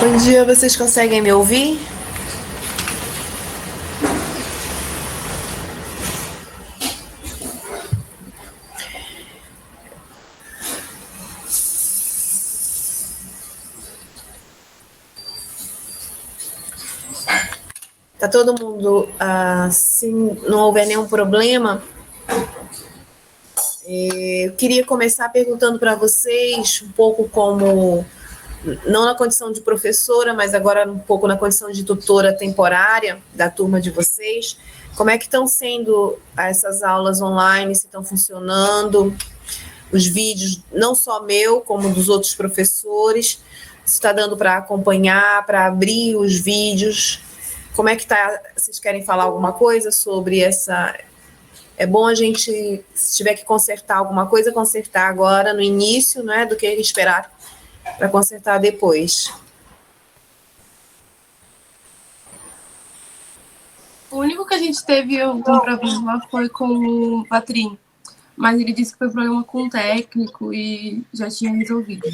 Bom dia, vocês conseguem me ouvir? Tá todo mundo, se não houver nenhum problema, eu queria começar perguntando para vocês um pouco como, não na condição de professora, mas agora um pouco na condição de tutora temporária da turma de vocês, como é que estão sendo essas aulas online, se estão funcionando, os vídeos, não só meu, como dos outros professores, se está dando para acompanhar, para abrir os vídeos. Como é que está? Vocês querem falar alguma coisa sobre essa? É bom a gente, se tiver que consertar alguma coisa, consertar agora no início, né, do que esperar para consertar depois. O único que a gente teve algum problema foi com o Patrim, mas ele disse que foi problema com o técnico e já tinha resolvido.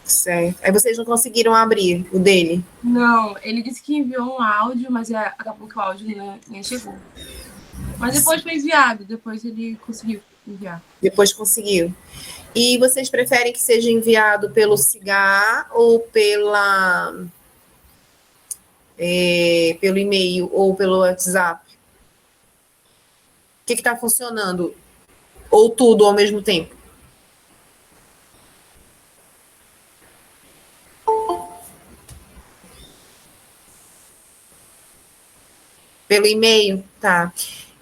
Certo. Aí vocês não conseguiram abrir o dele? Não, ele disse que enviou um áudio, mas acabou que o áudio nem chegou. Mas depois foi enviado, depois ele conseguiu enviar. Depois conseguiu. E vocês preferem que seja enviado pelo CIGAR ou pelo e-mail ou pelo WhatsApp? O que está funcionando? Ou tudo ao mesmo tempo? Pelo e-mail? Tá.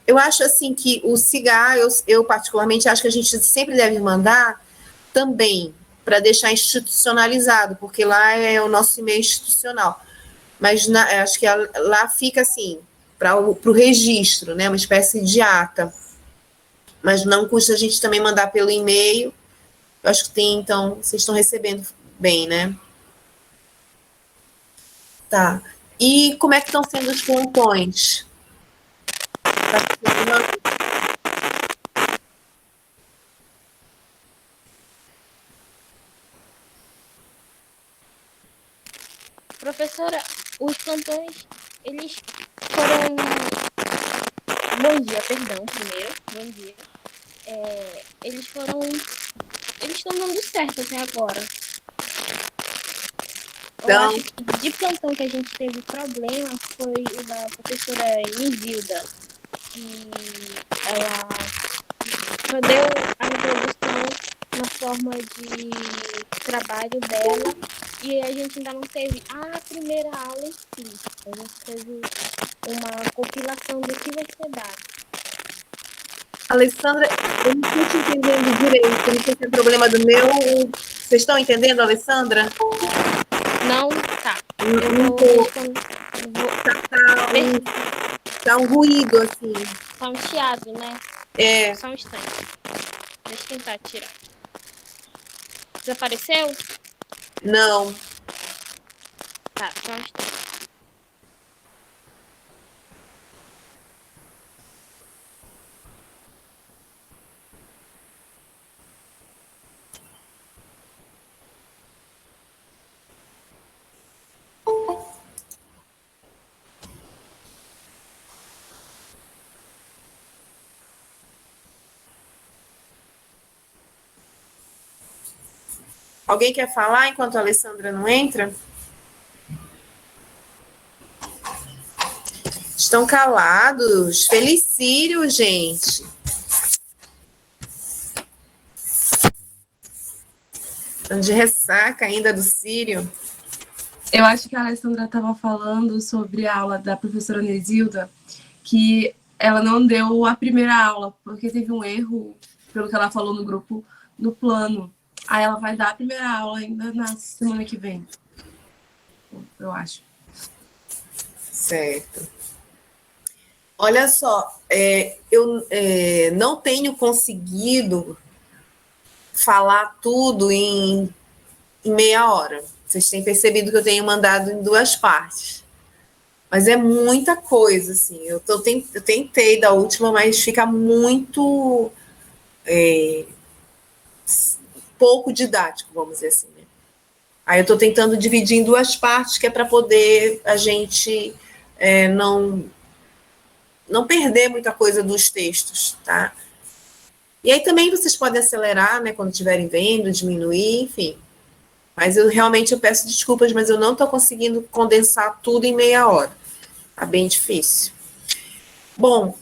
Eu acho assim que o CIGAR, eu particularmente acho que a gente sempre deve mandar também para deixar institucionalizado, porque lá é o nosso e-mail institucional. Mas acho que lá fica assim, para o registro, né? Uma espécie de ata. Mas não custa a gente também mandar pelo e-mail. Eu acho que tem, então, vocês estão recebendo bem, né? Tá. E como é que estão sendo os plantões? Tá funcionando? Professora, os plantões, eles foram... Bom dia, perdão, primeiro. Bom dia. Eles foram... Eles estão dando certo até agora. Eu acho que de plantão que a gente teve problema foi o da professora Nivilda, que ela só deu a introdução na forma de trabalho dela e a gente ainda não teve a primeira aula em si. A gente teve uma compilação do que vai ser dado. Alessandra, eu não estou te entendendo direito. Não sei se é problema do meu. Vocês estão entendendo, Alessandra? Não, tá. Tá um ruído, assim. Tá um chiado, né? É. Só um instante. Deixa eu tentar tirar. Desapareceu? Não. Tá, só um instante. Alguém quer falar enquanto a Alessandra não entra? Estão calados. Felicírio, gente. Estão de ressaca ainda do Sírio. Eu acho que a Alessandra estava falando sobre a aula da professora Nesilda, que ela não deu a primeira aula, porque teve um erro, pelo que ela falou no grupo, no plano. Aí ela vai dar a primeira aula ainda na semana que vem, eu acho. Certo. Olha só, eu não tenho conseguido falar tudo em meia hora. Vocês têm percebido que eu tenho mandado em duas partes. Mas é muita coisa, assim. Eu tentei da última, mas fica muito pouco didático, vamos dizer assim. Né? Aí eu estou tentando dividir em duas partes, que é para poder a gente não perder muita coisa dos textos, tá? E aí também vocês podem acelerar, né, quando estiverem vendo, diminuir, enfim. Mas eu peço desculpas, mas eu não estou conseguindo condensar tudo em meia hora. Tá bem difícil. Bom,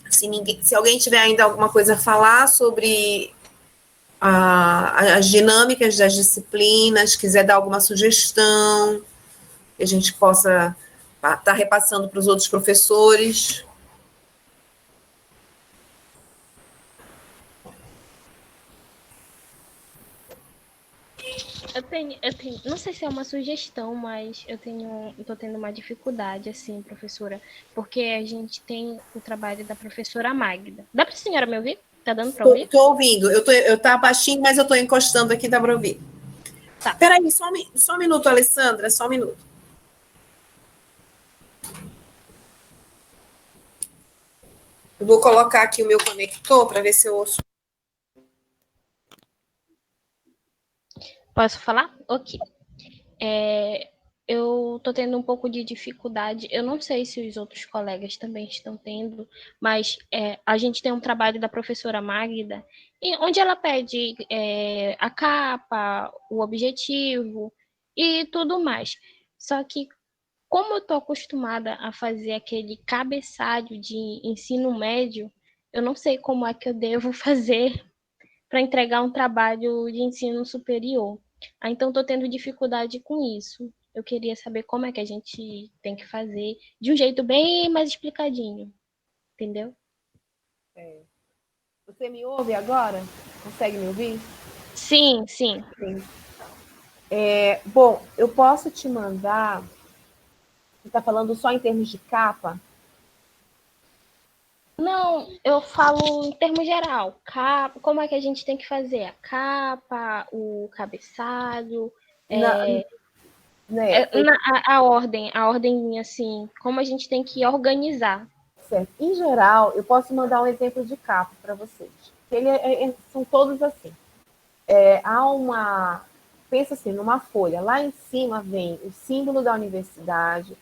se alguém tiver ainda alguma coisa a falar sobre as dinâmicas das disciplinas, quiser dar alguma sugestão, que a gente possa estar repassando para os outros professores. Não sei se é uma sugestão, mas tô tendo uma dificuldade, assim, professora, porque a gente tem o trabalho da professora Magda. Dá para a senhora me ouvir? Tá dando para ouvir? Estou ouvindo, eu tá baixinho, mas eu estou encostando aqui, dá para ouvir. Tá. Peraí, só um minuto, Alessandra, só um minuto. Eu vou colocar aqui o meu conector para ver se eu ouço. Posso falar? Ok. Eu tô tendo um pouco de dificuldade. Eu não sei se os outros colegas também estão tendo, mas a gente tem um trabalho da professora Magda, onde ela pede a capa, o objetivo e tudo mais. Só que, como eu tô acostumada a fazer aquele cabeçalho de ensino médio, eu não sei como é que eu devo fazer para entregar um trabalho de ensino superior. Então, estou tendo dificuldade com isso. Eu queria saber como é que a gente tem que fazer de um jeito bem mais explicadinho, entendeu? Você me ouve agora? Consegue me ouvir? Sim, sim. Sim. Bom, eu posso te mandar. Você está falando só em termos de capa? Não, eu falo em termos geral. Capa, como é que a gente tem que fazer? A capa, o cabeçalho, Na, né, a ordem assim, como a gente tem que organizar. certo. Em geral, eu posso mandar um exemplo de capa para vocês. São todos assim. Há uma. Pensa assim, numa folha. Lá em cima vem o símbolo da universidade,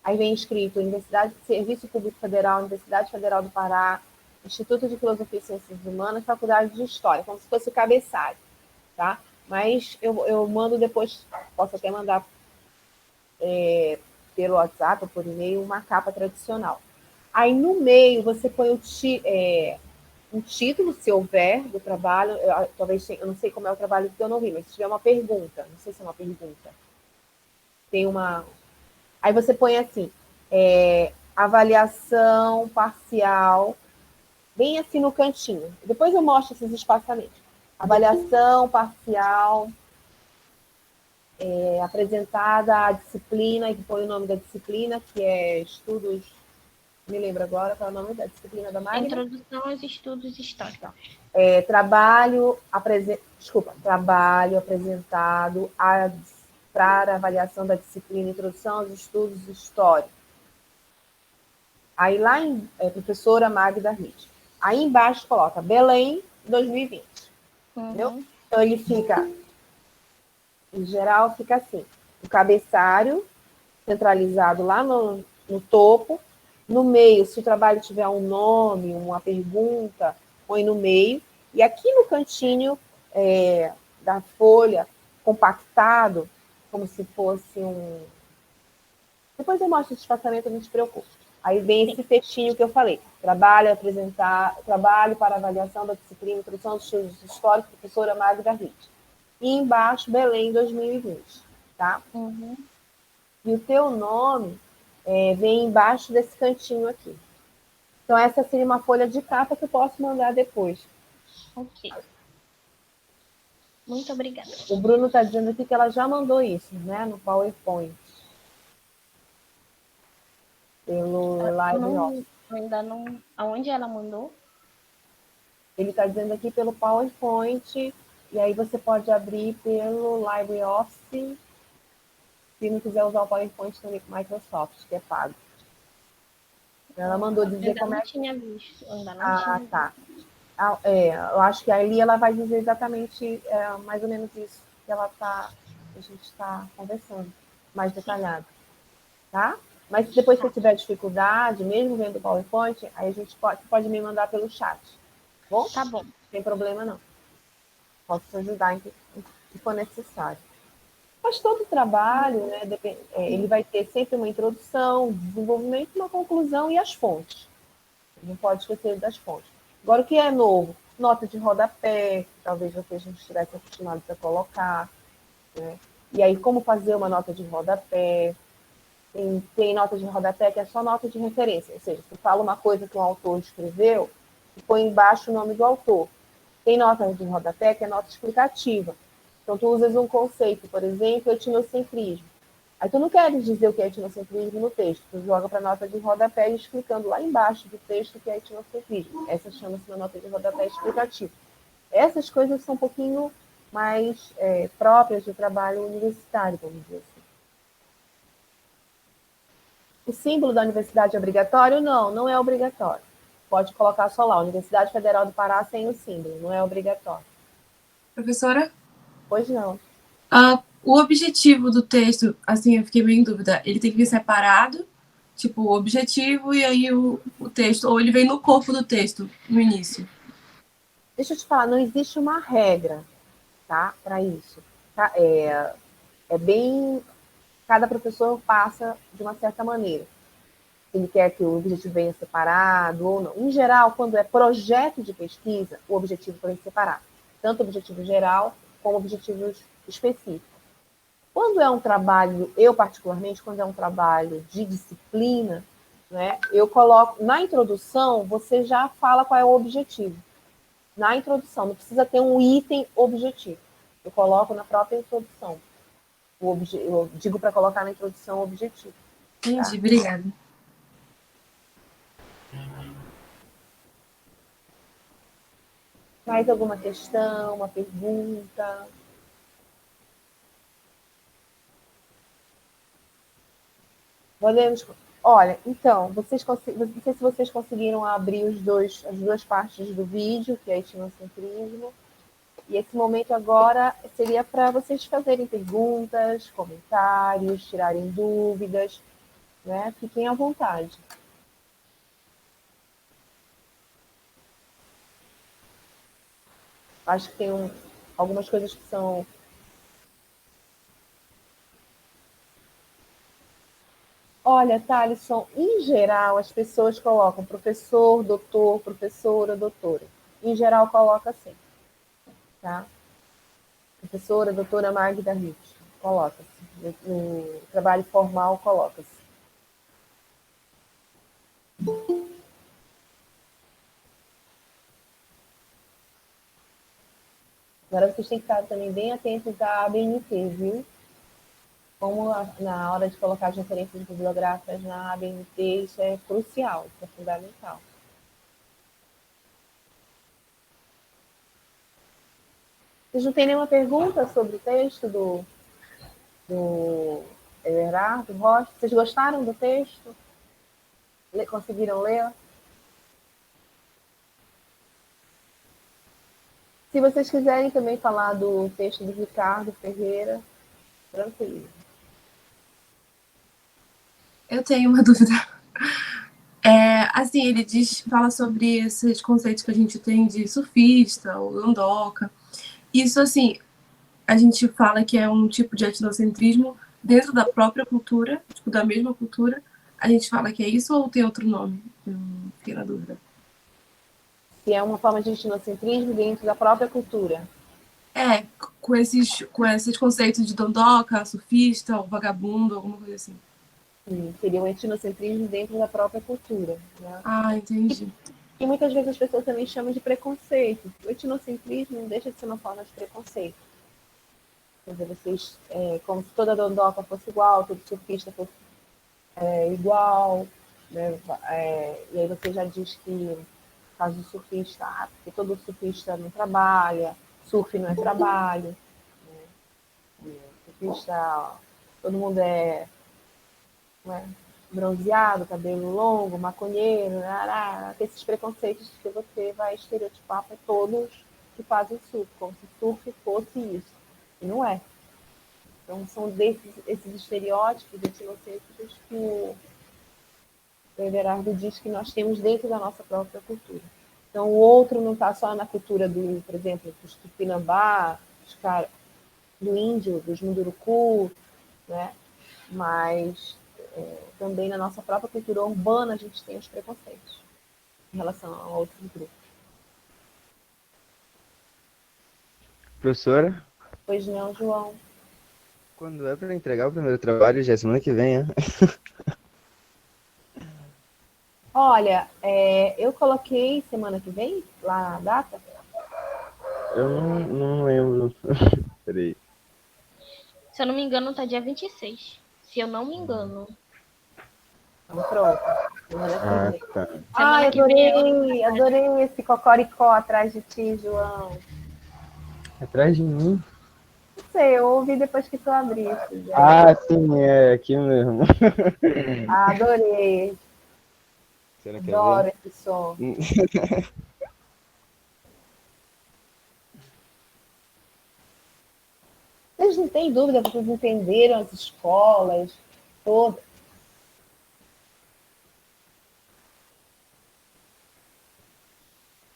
aí vem escrito Universidade de Serviço Público Federal, Universidade Federal do Pará, Instituto de Filosofia e Ciências Humanas, Faculdade de História, como se fosse o cabeçalho, tá? Mas eu mando depois, posso até mandar pelo WhatsApp ou por e-mail, uma capa tradicional. Aí no meio você põe um título, se houver, do trabalho. Eu não sei como é o trabalho que eu não vi, mas se tiver uma pergunta, não sei se é uma pergunta, tem uma. Aí você põe assim, avaliação parcial, bem assim no cantinho. Depois eu mostro esses espaçamentos. Avaliação parcial, apresentada a disciplina, e que põe o nome da disciplina, que é estudos. Me lembro agora qual é o nome da disciplina da Magda? Introdução aos estudos históricos. Trabalho apresentado para avaliação da disciplina Introdução aos Estudos Históricos. Aí lá em professora Magda Ritt. Aí embaixo coloca Belém 2020. Entendeu? Então ele fica, em geral, fica assim. O cabeçalho centralizado lá no topo. No meio, se o trabalho tiver um nome, uma pergunta, põe no meio. E aqui no cantinho da folha, compactado, como se fosse um. Depois eu mostro esse espaçamento, não se preocupe. Aí vem esse textinho que eu falei. Trabalho para avaliação da disciplina Introdução aos Estudos Históricos, professora Magda Ritt. E embaixo, Belém 2020. Tá? E o teu nome vem embaixo desse cantinho aqui. Então, essa seria uma folha de capa que eu posso mandar depois. Ok. Muito obrigada. O Bruno está dizendo aqui que ela já mandou isso, né? No PowerPoint. Pelo LibreOffice. Ainda não. Aonde ela mandou? Ele está dizendo aqui pelo PowerPoint. E aí você pode abrir pelo LibreOffice. Se não quiser usar o PowerPoint também com Microsoft, que é pago. Ela mandou dizer como é que... Ainda não tinha visto. Tá. Eu acho que ali ela vai dizer exatamente mais ou menos isso que ela está a gente está conversando mais detalhado, tá? Mas depois se você tiver dificuldade, mesmo vendo o PowerPoint, aí a gente pode me mandar pelo chat, tá bom? Tá bom. Não tem problema não. Posso te ajudar em que for necessário. Mas todo trabalho, né, ele vai ter sempre uma introdução, desenvolvimento, uma conclusão e as fontes. Não pode esquecer das fontes. Agora, o que é novo? Nota de rodapé, talvez vocês não estivessem acostumados a colocar. Né? E aí, como fazer uma nota de rodapé? Tem nota de rodapé que é só nota de referência, ou seja, você fala uma coisa que um autor escreveu e põe embaixo o nome do autor. Tem nota de rodapé que é nota explicativa. Então, tu usas um conceito, por exemplo, etnocentrismo. Aí tu não queres dizer o que é etnocentrismo no texto, tu joga para a nota de rodapé explicando lá embaixo do texto o que é etnocentrismo. Essa chama-se uma nota de rodapé explicativa. Essas coisas são um pouquinho mais próprias do trabalho universitário, vamos dizer assim. O símbolo da universidade é obrigatório? Não, não é obrigatório. Pode colocar só lá, Universidade Federal do Pará sem o símbolo, não é obrigatório. Professora? Pois não. O objetivo do texto, assim, eu fiquei meio em dúvida. Ele tem que vir separado, tipo, o objetivo e aí o texto, ou ele vem no corpo do texto, no início? Deixa eu te falar, não existe uma regra, tá, para isso. Tá? É bem... Cada professor passa de uma certa maneira. Ele quer que o objetivo venha separado ou não. Em geral, quando é projeto de pesquisa, o objetivo vem separado. Tanto objetivo geral como objetivos específicos. Quando é um trabalho, eu particularmente, quando é um trabalho de disciplina, né, eu coloco, na introdução, você já fala qual é o objetivo. Na introdução, não precisa ter um item objetivo. Eu coloco na própria introdução. Eu digo para colocar na introdução o objetivo. Entendi, obrigada. Mais alguma questão, uma pergunta? Podemos. Olha, então, não sei se vocês conseguiram abrir as duas partes do vídeo, que é etnocentrismo. E esse momento agora seria para vocês fazerem perguntas, comentários, tirarem dúvidas, né? Fiquem à vontade. Acho que tem algumas coisas que são... Olha, Thalisson, em geral, as pessoas colocam professor, doutor, professora, doutora. Em geral, coloca assim, tá? Professora, doutora Magda Ritt, coloca-se. No trabalho formal, coloca-se. Agora vocês têm que estar também bem atentos à ABNT, viu? Como na hora de colocar as referências bibliográficas na ABNT, isso é crucial, isso é fundamental. Vocês não têm nenhuma pergunta sobre o texto do Everardo Rocha? Vocês gostaram do texto? Conseguiram ler? Se vocês quiserem também falar do texto do Ricardo Ferreira, tranquilo. Eu tenho uma dúvida. Assim, ele fala sobre esses conceitos que a gente tem de surfista, ou landoca. Isso, assim, a gente fala que é um tipo de etnocentrismo dentro da própria cultura, tipo, da mesma cultura. A gente fala que é isso ou tem outro nome? Eu fiquei na dúvida. Que é uma forma de etnocentrismo dentro da própria cultura. Com esses conceitos de dondoca, surfista, ou vagabundo, alguma coisa assim. Sim, seria um etnocentrismo dentro da própria cultura. Né? Entendi. E muitas vezes as pessoas também chamam de preconceito. O etnocentrismo não deixa de ser uma forma de preconceito. Quer dizer, vocês, como se toda dondoca fosse igual, todo surfista fosse igual, né? E aí você já diz que, no caso do surfista, porque todo surfista não trabalha, surf não é trabalho, né? Surfista, todo mundo é, né, bronzeado, cabelo longo, maconheiro, esses preconceitos que você vai estereotipar para todos que fazem surf, como se surf fosse isso. E não é. Então, são esses estereótipos etnocêntricos que o Everardo diz que nós temos dentro da nossa própria cultura. Então, o outro não está só na cultura do, por exemplo, dos Tupinambá, do índio, dos Munduruku, né? Mas também na nossa própria cultura urbana a gente tem os preconceitos em relação a outros grupos. Professora, Pois não, João? quando é para entregar o primeiro trabalho, já é semana que vem, né? Olha, eu coloquei semana que vem lá a data. Eu não lembro. Peraí. Se eu não me engano, tá dia 26. Se eu não me engano. Então, pronto. Semana que Ah, vem. tá. Ai, Semana que vem. adorei esse cocoricó atrás de ti, João. Atrás de mim? Não sei, eu ouvi depois que tu abriste. Ah, sim, é aqui mesmo. Adorei. Você não quer Adoro ver? esse som. Vocês não têm dúvida, vocês entenderam as escolas todas.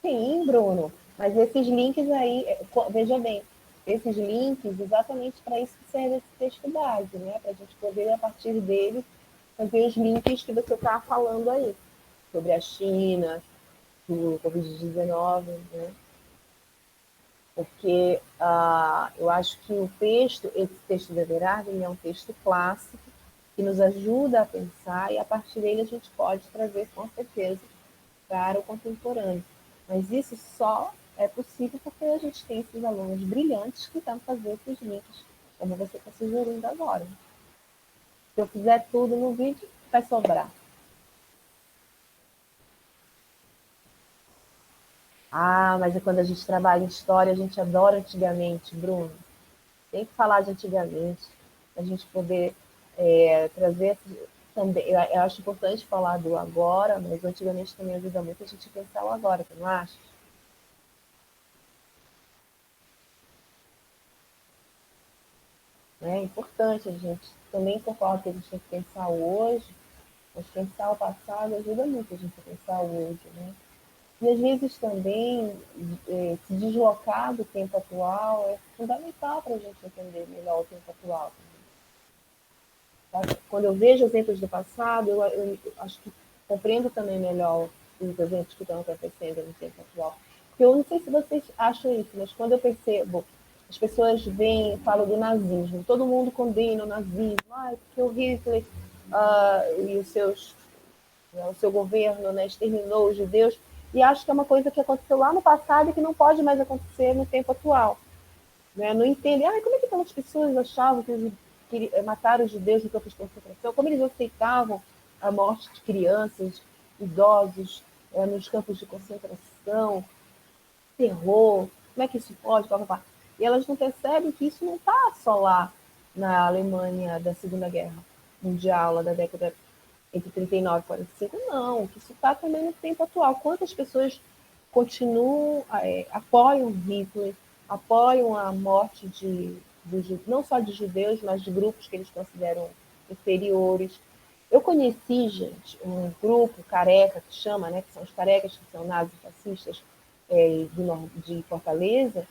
Sim, Bruno, mas esses links aí, veja bem, esses links exatamente para isso que serve esse texto base, né? Para a gente poder, a partir dele, fazer os links que você está falando aí, sobre a China, do Covid-19, né? Porque eu acho que o texto, esse texto do Everardo, ele é um texto clássico, que nos ajuda a pensar, e a partir dele a gente pode trazer, com certeza, para o contemporâneo. Mas isso só é possível porque a gente tem esses alunos brilhantes que estão fazendo esses links, como você está sugerindo agora. Se eu fizer tudo no vídeo, vai sobrar. Ah, mas é quando a gente trabalha em história, a gente adora antigamente, Bruno. Tem que falar de antigamente, a gente poder trazer também. Eu acho importante falar do agora, mas antigamente também ajuda muito a gente pensar o agora, você não acha? É importante a gente, também concordo que a gente tem que pensar o hoje, mas pensar o passado ajuda muito a gente a pensar o hoje, né? E às vezes também se deslocar do tempo atual é fundamental para a gente entender melhor o tempo atual. Quando eu vejo exemplos do passado, eu acho que compreendo também melhor os eventos que estão acontecendo no tempo atual. Porque eu não sei se vocês acham isso, mas quando eu percebo, as pessoas vêm, falam do nazismo, todo mundo condena o nazismo, porque o Hitler e o seu governo, né, exterminou os judeus, e acho que é uma coisa que aconteceu lá no passado e que não pode mais acontecer no tempo atual. Né? Não entendem, como é que aquelas pessoas achavam que mataram os judeus no campo de concentração, como eles aceitavam a morte de crianças, idosos, nos campos de concentração, terror, como é que isso pode, E elas não percebem que isso não está só lá na Alemanha da Segunda Guerra Mundial, lá da década entre 39 e 45, não, que isso está também no tempo atual. Quantas pessoas continuam, apoiam Hitler, apoiam a morte não só de judeus, mas de grupos que eles consideram inferiores. Eu conheci, gente, um grupo careca que chama, né, que são os carecas, que são nazifascistas de Fortaleza,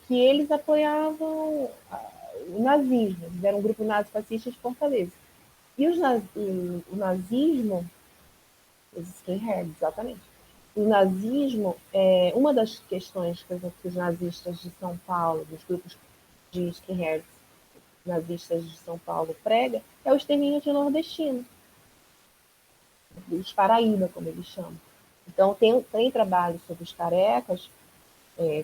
que eles apoiavam o nazismo, eles eram um grupo nazifascista de Fortaleza. E o nazismo, os skinheads, exatamente. O nazismo, uma das questões, por exemplo, que os nazistas de São Paulo, dos grupos de skinheads nazistas de São Paulo prega, é o extermínio de nordestino, os paraíba, como eles chamam. Então, tem trabalhos sobre os carecas,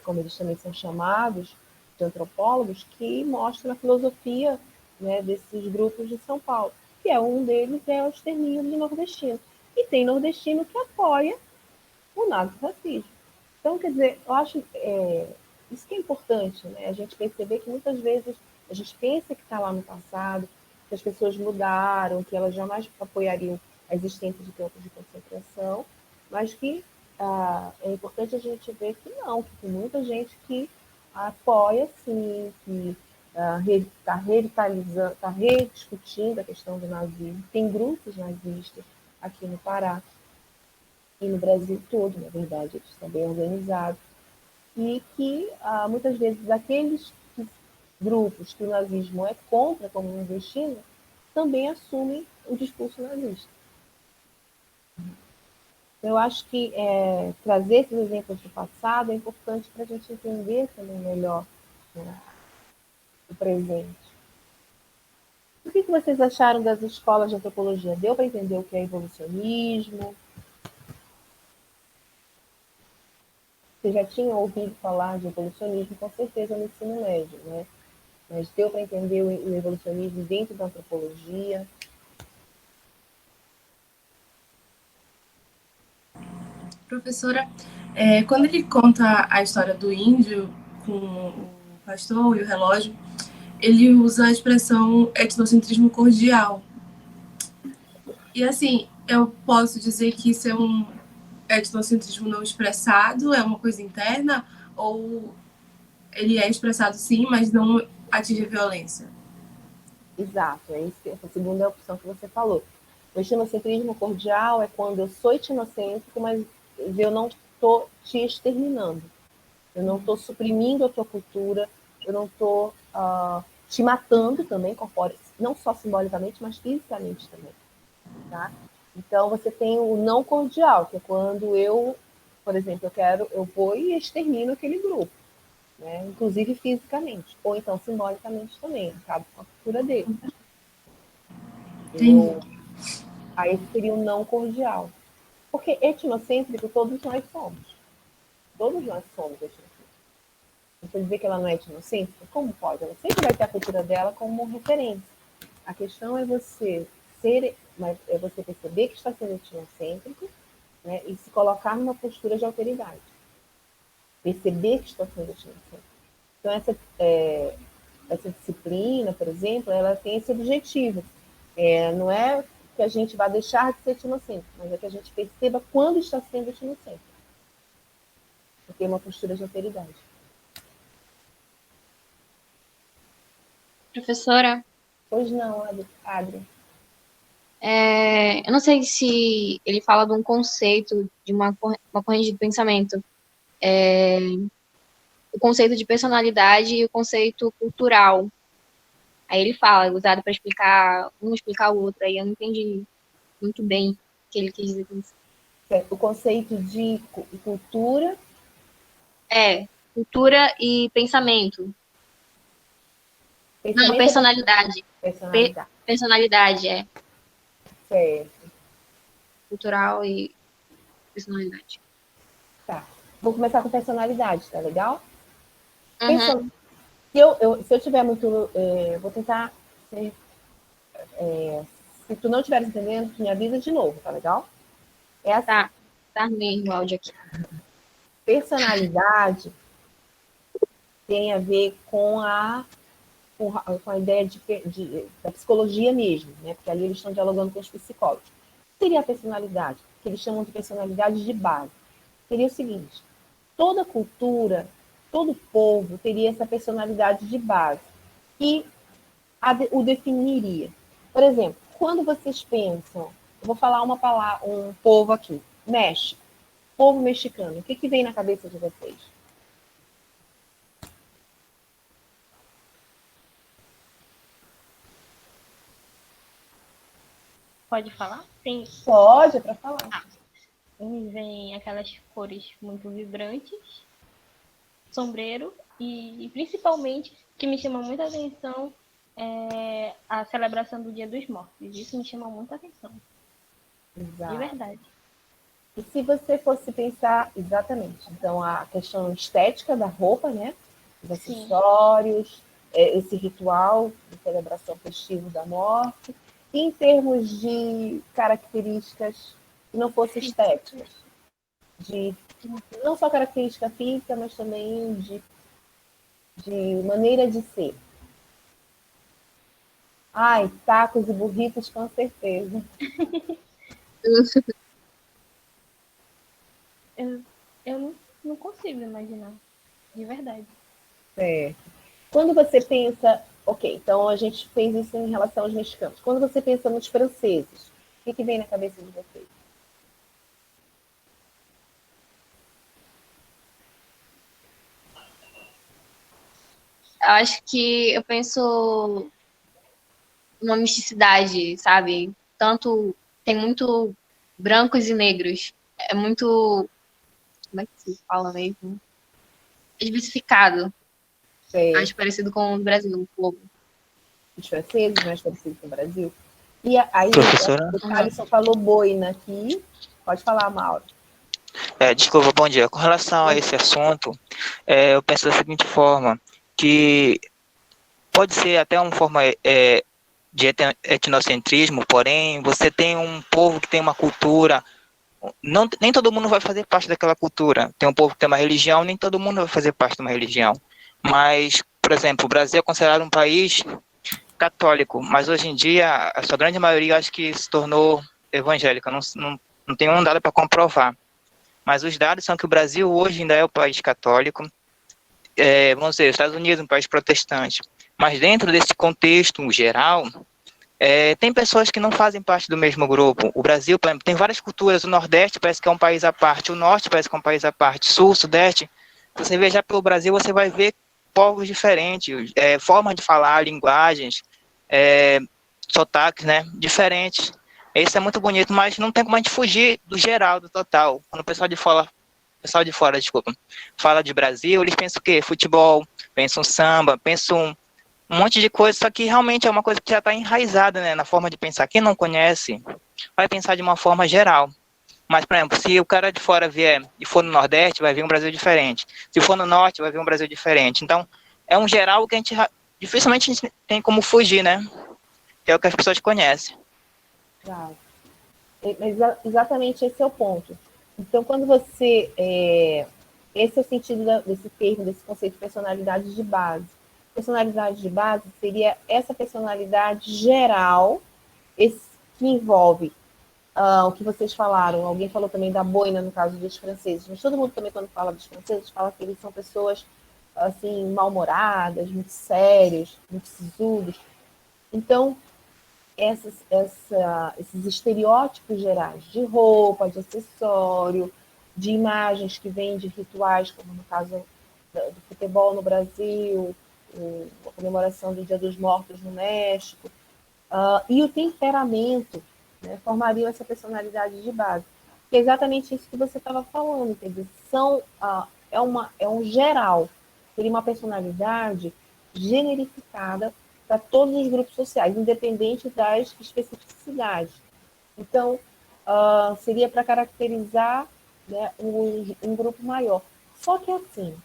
como eles também são chamados, de antropólogos, que mostram a filosofia, né, desses grupos de São Paulo. Que um deles é o extermínio de nordestino. E tem nordestino que apoia o nazifascismo. Então, quer dizer, eu acho isso que é importante, né? A gente perceber que muitas vezes a gente pensa que está lá no passado, que as pessoas mudaram, que elas jamais apoiariam a existência de campos de concentração, mas que é importante a gente ver que não, que tem muita gente que apoia, sim, que está revitalizando, está rediscutindo a questão do nazismo. Tem grupos nazistas aqui no Pará e no Brasil todo, na verdade, eles estão bem organizados. E que, muitas vezes, aqueles grupos que o nazismo é contra, como no destino, também assumem o discurso nazista. Eu acho que trazer esses exemplos do passado é importante para a gente entender também melhor, né, o presente. O que vocês acharam das escolas de antropologia? Deu para entender o que é evolucionismo? Vocês já tinham ouvido falar de evolucionismo, com certeza, no ensino médio, né? Mas deu para entender o evolucionismo dentro da antropologia? Professora, quando ele conta a história do índio com o pastor e o relógio, ele usa a expressão etnocentrismo cordial. E assim, eu posso dizer que isso é um etnocentrismo não expressado, é uma coisa interna, ou ele é expressado sim, mas não atinge a violência? Exato, essa segunda opção que você falou. O etnocentrismo cordial é quando eu sou etnocêntrico, mas eu não estou te exterminando. Eu não estou suprimindo a tua cultura, eu não estou te matando também, não só simbolicamente, mas fisicamente também. Tá? Então, você tem o não cordial, que é quando eu, por exemplo, eu vou e extermino aquele grupo, né? Inclusive fisicamente, ou então simbolicamente também, acabo com a cultura dele. Entendi. Aí seria o não cordial. Porque etnocêntrico todos nós somos. Todos nós somos etnocêntricos. Você dizer que ela não é etnocêntrica? Como pode? Ela sempre vai ter a cultura dela como referência. A questão é você perceber que está sendo etnocêntrico, né, e se colocar numa postura de alteridade. Perceber que está sendo etnocêntrico. Então, essa disciplina, por exemplo, ela tem esse objetivo. Não é que a gente vá deixar de ser etnocêntrico, mas é que a gente perceba quando está sendo etnocêntrico. Porque é uma postura de alteridade. Professora, Pois não, Adri. eu não sei se ele fala de um conceito, de uma corrente de pensamento, o conceito de personalidade e o conceito cultural. Aí ele fala, usado para explicar, um explicar o outro, aí eu não entendi muito bem o que ele quis dizer com isso. O conceito de cultura. Cultura e pensamento. Não, Pensamento ou personalidade. personalidade? Personalidade, Certo. cultural e personalidade. Tá. Vou começar com personalidade, tá legal? Uhum. Se eu tiver muito. Vou tentar. Se tu não estiver entendendo, tu me avisa de novo, tá legal? É assim. Tá ruim o áudio aqui. Personalidade tem a ver com a ideia da psicologia mesmo, né? Porque ali eles estão dialogando com os psicólogos. O que seria a personalidade? Que eles chamam de personalidade de base. Seria o seguinte: toda cultura, todo povo teria essa personalidade de base que o definiria. Por exemplo, quando vocês pensam, eu vou falar uma palavra, um povo aqui, México, povo mexicano, o que vem na cabeça de vocês? Pode falar? Tem. Pode, é para falar. Me vem aquelas cores muito vibrantes, sombreiro e principalmente o que me chama muita atenção é a celebração do Dia dos Mortos. Isso me chama muita atenção. Exato. De verdade. E se você fosse pensar exatamente, então a questão estética da roupa, né? Os acessórios, esse ritual de celebração festiva da morte, e em termos de características que não fossem estéticas, de não só característica física, mas também de maneira de ser. Ai, tacos e burritos, com certeza. Eu não consigo imaginar, de verdade. Certo. Quando você pensa, ok, então a gente fez isso em relação aos mexicanos. Quando você pensa nos franceses, o que vem na cabeça de vocês? Eu acho que eu penso uma misticidade, sabe? Tanto tem muito brancos e negros. É muito, como é que se fala mesmo? Diversificado. É, Acho parecido com o Brasil um pouco. os franceses, mais parecidos com o Brasil. E aí, Professora? o Thaleson falou boina aqui. Pode falar, Mauro. Desculpa, bom dia. Com relação a esse assunto, eu penso da seguinte forma, que pode ser até uma forma de etnocentrismo, porém, você tem um povo que tem uma cultura, não, nem todo mundo vai fazer parte daquela cultura. Tem um povo que tem uma religião, nem todo mundo vai fazer parte de uma religião. Mas, por exemplo, o Brasil é considerado um país católico, mas hoje em dia, a sua grande maioria acho que se tornou evangélica. Não tenho um dado para comprovar. Mas os dados são que o Brasil hoje ainda é o país católico, vamos dizer, os Estados Unidos um país protestante. Mas dentro desse contexto geral, tem pessoas que não fazem parte do mesmo grupo. O Brasil, por exemplo, tem várias culturas. O Nordeste parece que é um país à parte, o Norte parece que é um país à parte, Sul, Sudeste. Se você viajar pelo Brasil, você vai ver povos diferentes, formas de falar, linguagens, sotaques, né, diferentes. Isso é muito bonito, mas não tem como a gente fugir do geral, do total. Quando o pessoal de fora, desculpa, fala de Brasil, eles pensam o quê? Futebol, pensam samba, pensam um monte de coisa, só que realmente é uma coisa que já está enraizada, né, na forma de pensar. Quem não conhece vai pensar de uma forma geral. Mas, por exemplo, se o cara de fora vier e for no Nordeste, vai ver um Brasil diferente. Se for no Norte, vai ver um Brasil diferente. Então, é um geral que dificilmente a gente tem como fugir, né? Que é o que as pessoas conhecem. Claro. Exatamente esse é o ponto. Então, quando você. Esse é o sentido desse termo, desse conceito de personalidade de base. Personalidade de base seria essa personalidade geral, que envolve o que vocês falaram. Alguém falou também da boina, no caso dos franceses. Mas todo mundo também, quando fala dos franceses, fala que eles são pessoas assim, mal-humoradas, muito sérios, muito sisudos. Então, esses estereótipos gerais de roupa, de acessório, de imagens que vêm de rituais, como no caso do futebol no Brasil, a comemoração do Dia dos Mortos no México, e o temperamento, né, formariam essa personalidade de base. Que é exatamente isso que você estava falando, quer dizer, é um geral, seria uma personalidade generificada para todos os grupos sociais, independente das especificidades. Então, seria para caracterizar, né, um grupo maior. Só que assim,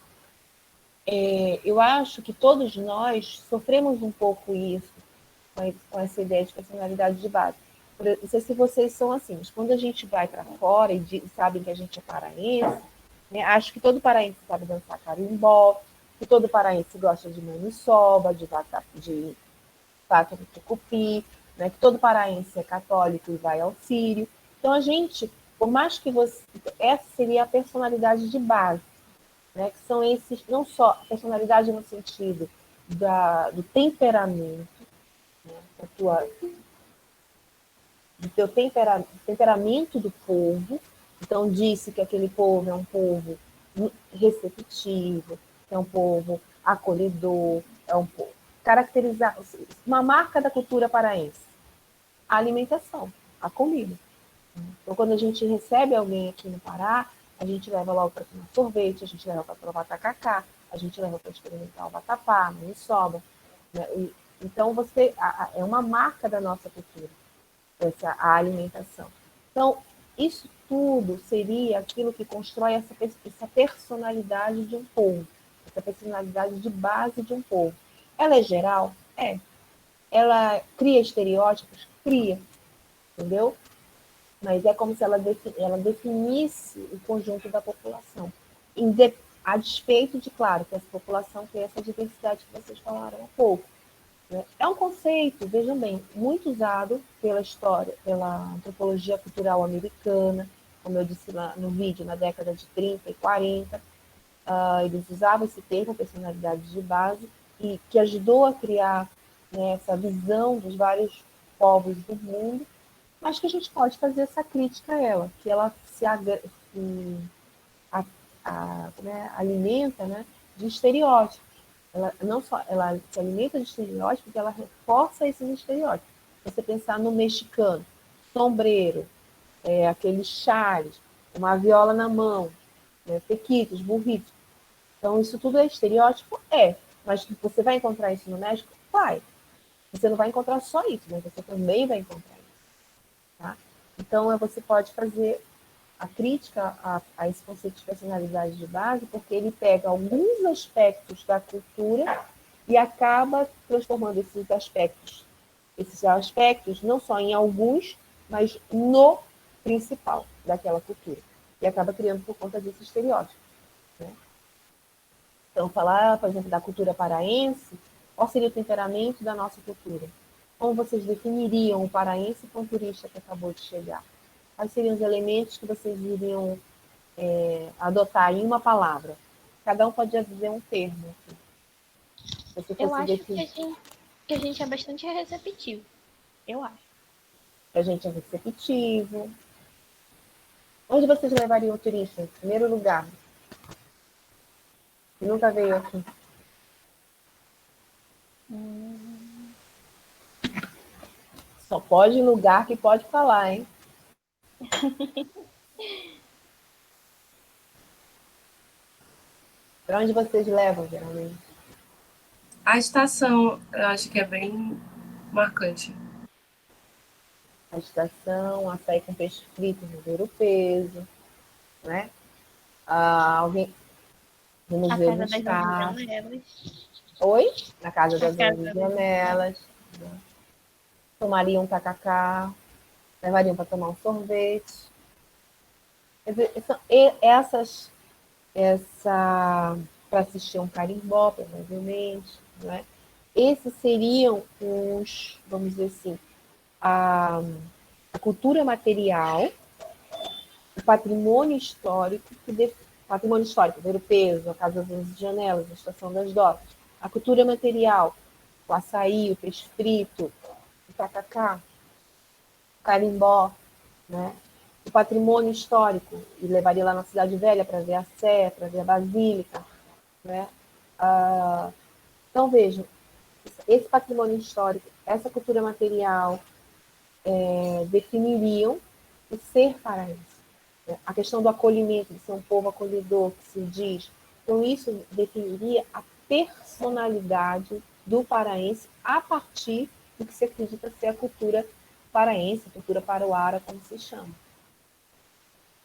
eu acho que todos nós sofremos um pouco isso, com essa ideia de personalidade de base. Não sei se vocês são assim, mas quando a gente vai para fora e sabem que a gente é paraense, né, acho que todo paraense sabe dançar carimbó, que todo paraense gosta de maniçoba, de vaca do tucupi, né, que todo paraense é católico e vai ao sírio. Então, a gente, por mais que você... Essa seria a personalidade de base, né, que são esses, não só a personalidade no sentido do temperamento, né, do teu temperamento do povo. Então, disse que aquele povo é um povo receptivo, é um povo acolhedor, é um povo caracterizar uma marca da cultura paraense, a alimentação, a comida. Então, quando a gente recebe alguém aqui no Pará, a gente leva logo para tomar sorvete, a gente leva para provar tacacá, a gente leva para experimentar o vatapá, a maniçoba, né? Então, é uma marca da nossa cultura, a alimentação. Então, isso tudo seria aquilo que constrói essa personalidade de um povo, essa personalidade de base de um povo. Ela é geral? É. Ela cria estereótipos? Cria. Entendeu? Mas é como se ela definisse o conjunto da população. A despeito de, claro, que essa população tem essa diversidade que vocês falaram há pouco. Né? É um conceito, vejam bem, muito usado pela história, pela antropologia cultural americana, como eu disse lá no vídeo, na década de 30 e 40. Eles usavam esse termo, personalidade de base, e que ajudou a criar, né, essa visão dos vários povos do mundo, mas que a gente pode fazer essa crítica a ela, que ela se a, né, alimenta, né, de estereótipos. Ela não só ela se alimenta de estereótipos, porque ela reforça esses estereótipos. Você pensar no mexicano, sombreiro, aqueles chales, uma viola na mão, né, pequitos, burritos. Então, isso tudo é estereótipo? É. Mas você vai encontrar isso no México? Vai. Você não vai encontrar só isso, mas você também vai encontrar isso. Tá? Então, você pode fazer a crítica a esse conceito de personalidade de base, porque ele pega alguns aspectos da cultura e acaba transformando esses aspectos não só em alguns, mas no principal daquela cultura. E acaba criando por conta desse estereótipo. Né? Então, falar, por exemplo, da cultura paraense, qual seria o temperamento da nossa cultura? Como vocês definiriam o paraense para um turista que acabou de chegar? Quais seriam os elementos que vocês iriam adotar em uma palavra? Cada um pode dizer um termo. Se você Eu fosse acho definir, que a gente é bastante receptivo. Eu acho. a gente é receptivo. Onde vocês levariam o turista? Em primeiro lugar, que nunca veio aqui. Só pode lugar que pode falar, hein? Para onde vocês levam, geralmente? A estação, eu acho que é bem marcante. A estação, açaí com peixe frito no Ver o Peso, né? Alguém no A Museu Casa do das 11 Estado. Janelas. Oi? Na Casa A das Casa 11 das 11 Janelas. Janelas. Né? Tomariam um tacacá, levariam para tomar um sorvete. Quer dizer, para assistir um carimbó, provavelmente, né? Esses seriam os, vamos dizer assim, a cultura material, o patrimônio histórico, ver o peso, a Casa das 11 Janelas, a Estação das Docas, a cultura material, o açaí, o peixe frito, o tacacá, o carimbó, né? O patrimônio histórico, e levaria lá na Cidade Velha para ver a Sé, para ver a Basílica, né? Então, vejam, esse patrimônio histórico, essa cultura material, definiriam o ser paraense. A questão do acolhimento, de ser um povo acolhedor, que se diz. Então, isso definiria a personalidade do paraense a partir do que se acredita ser a cultura paraense, a cultura parauara, como se chama.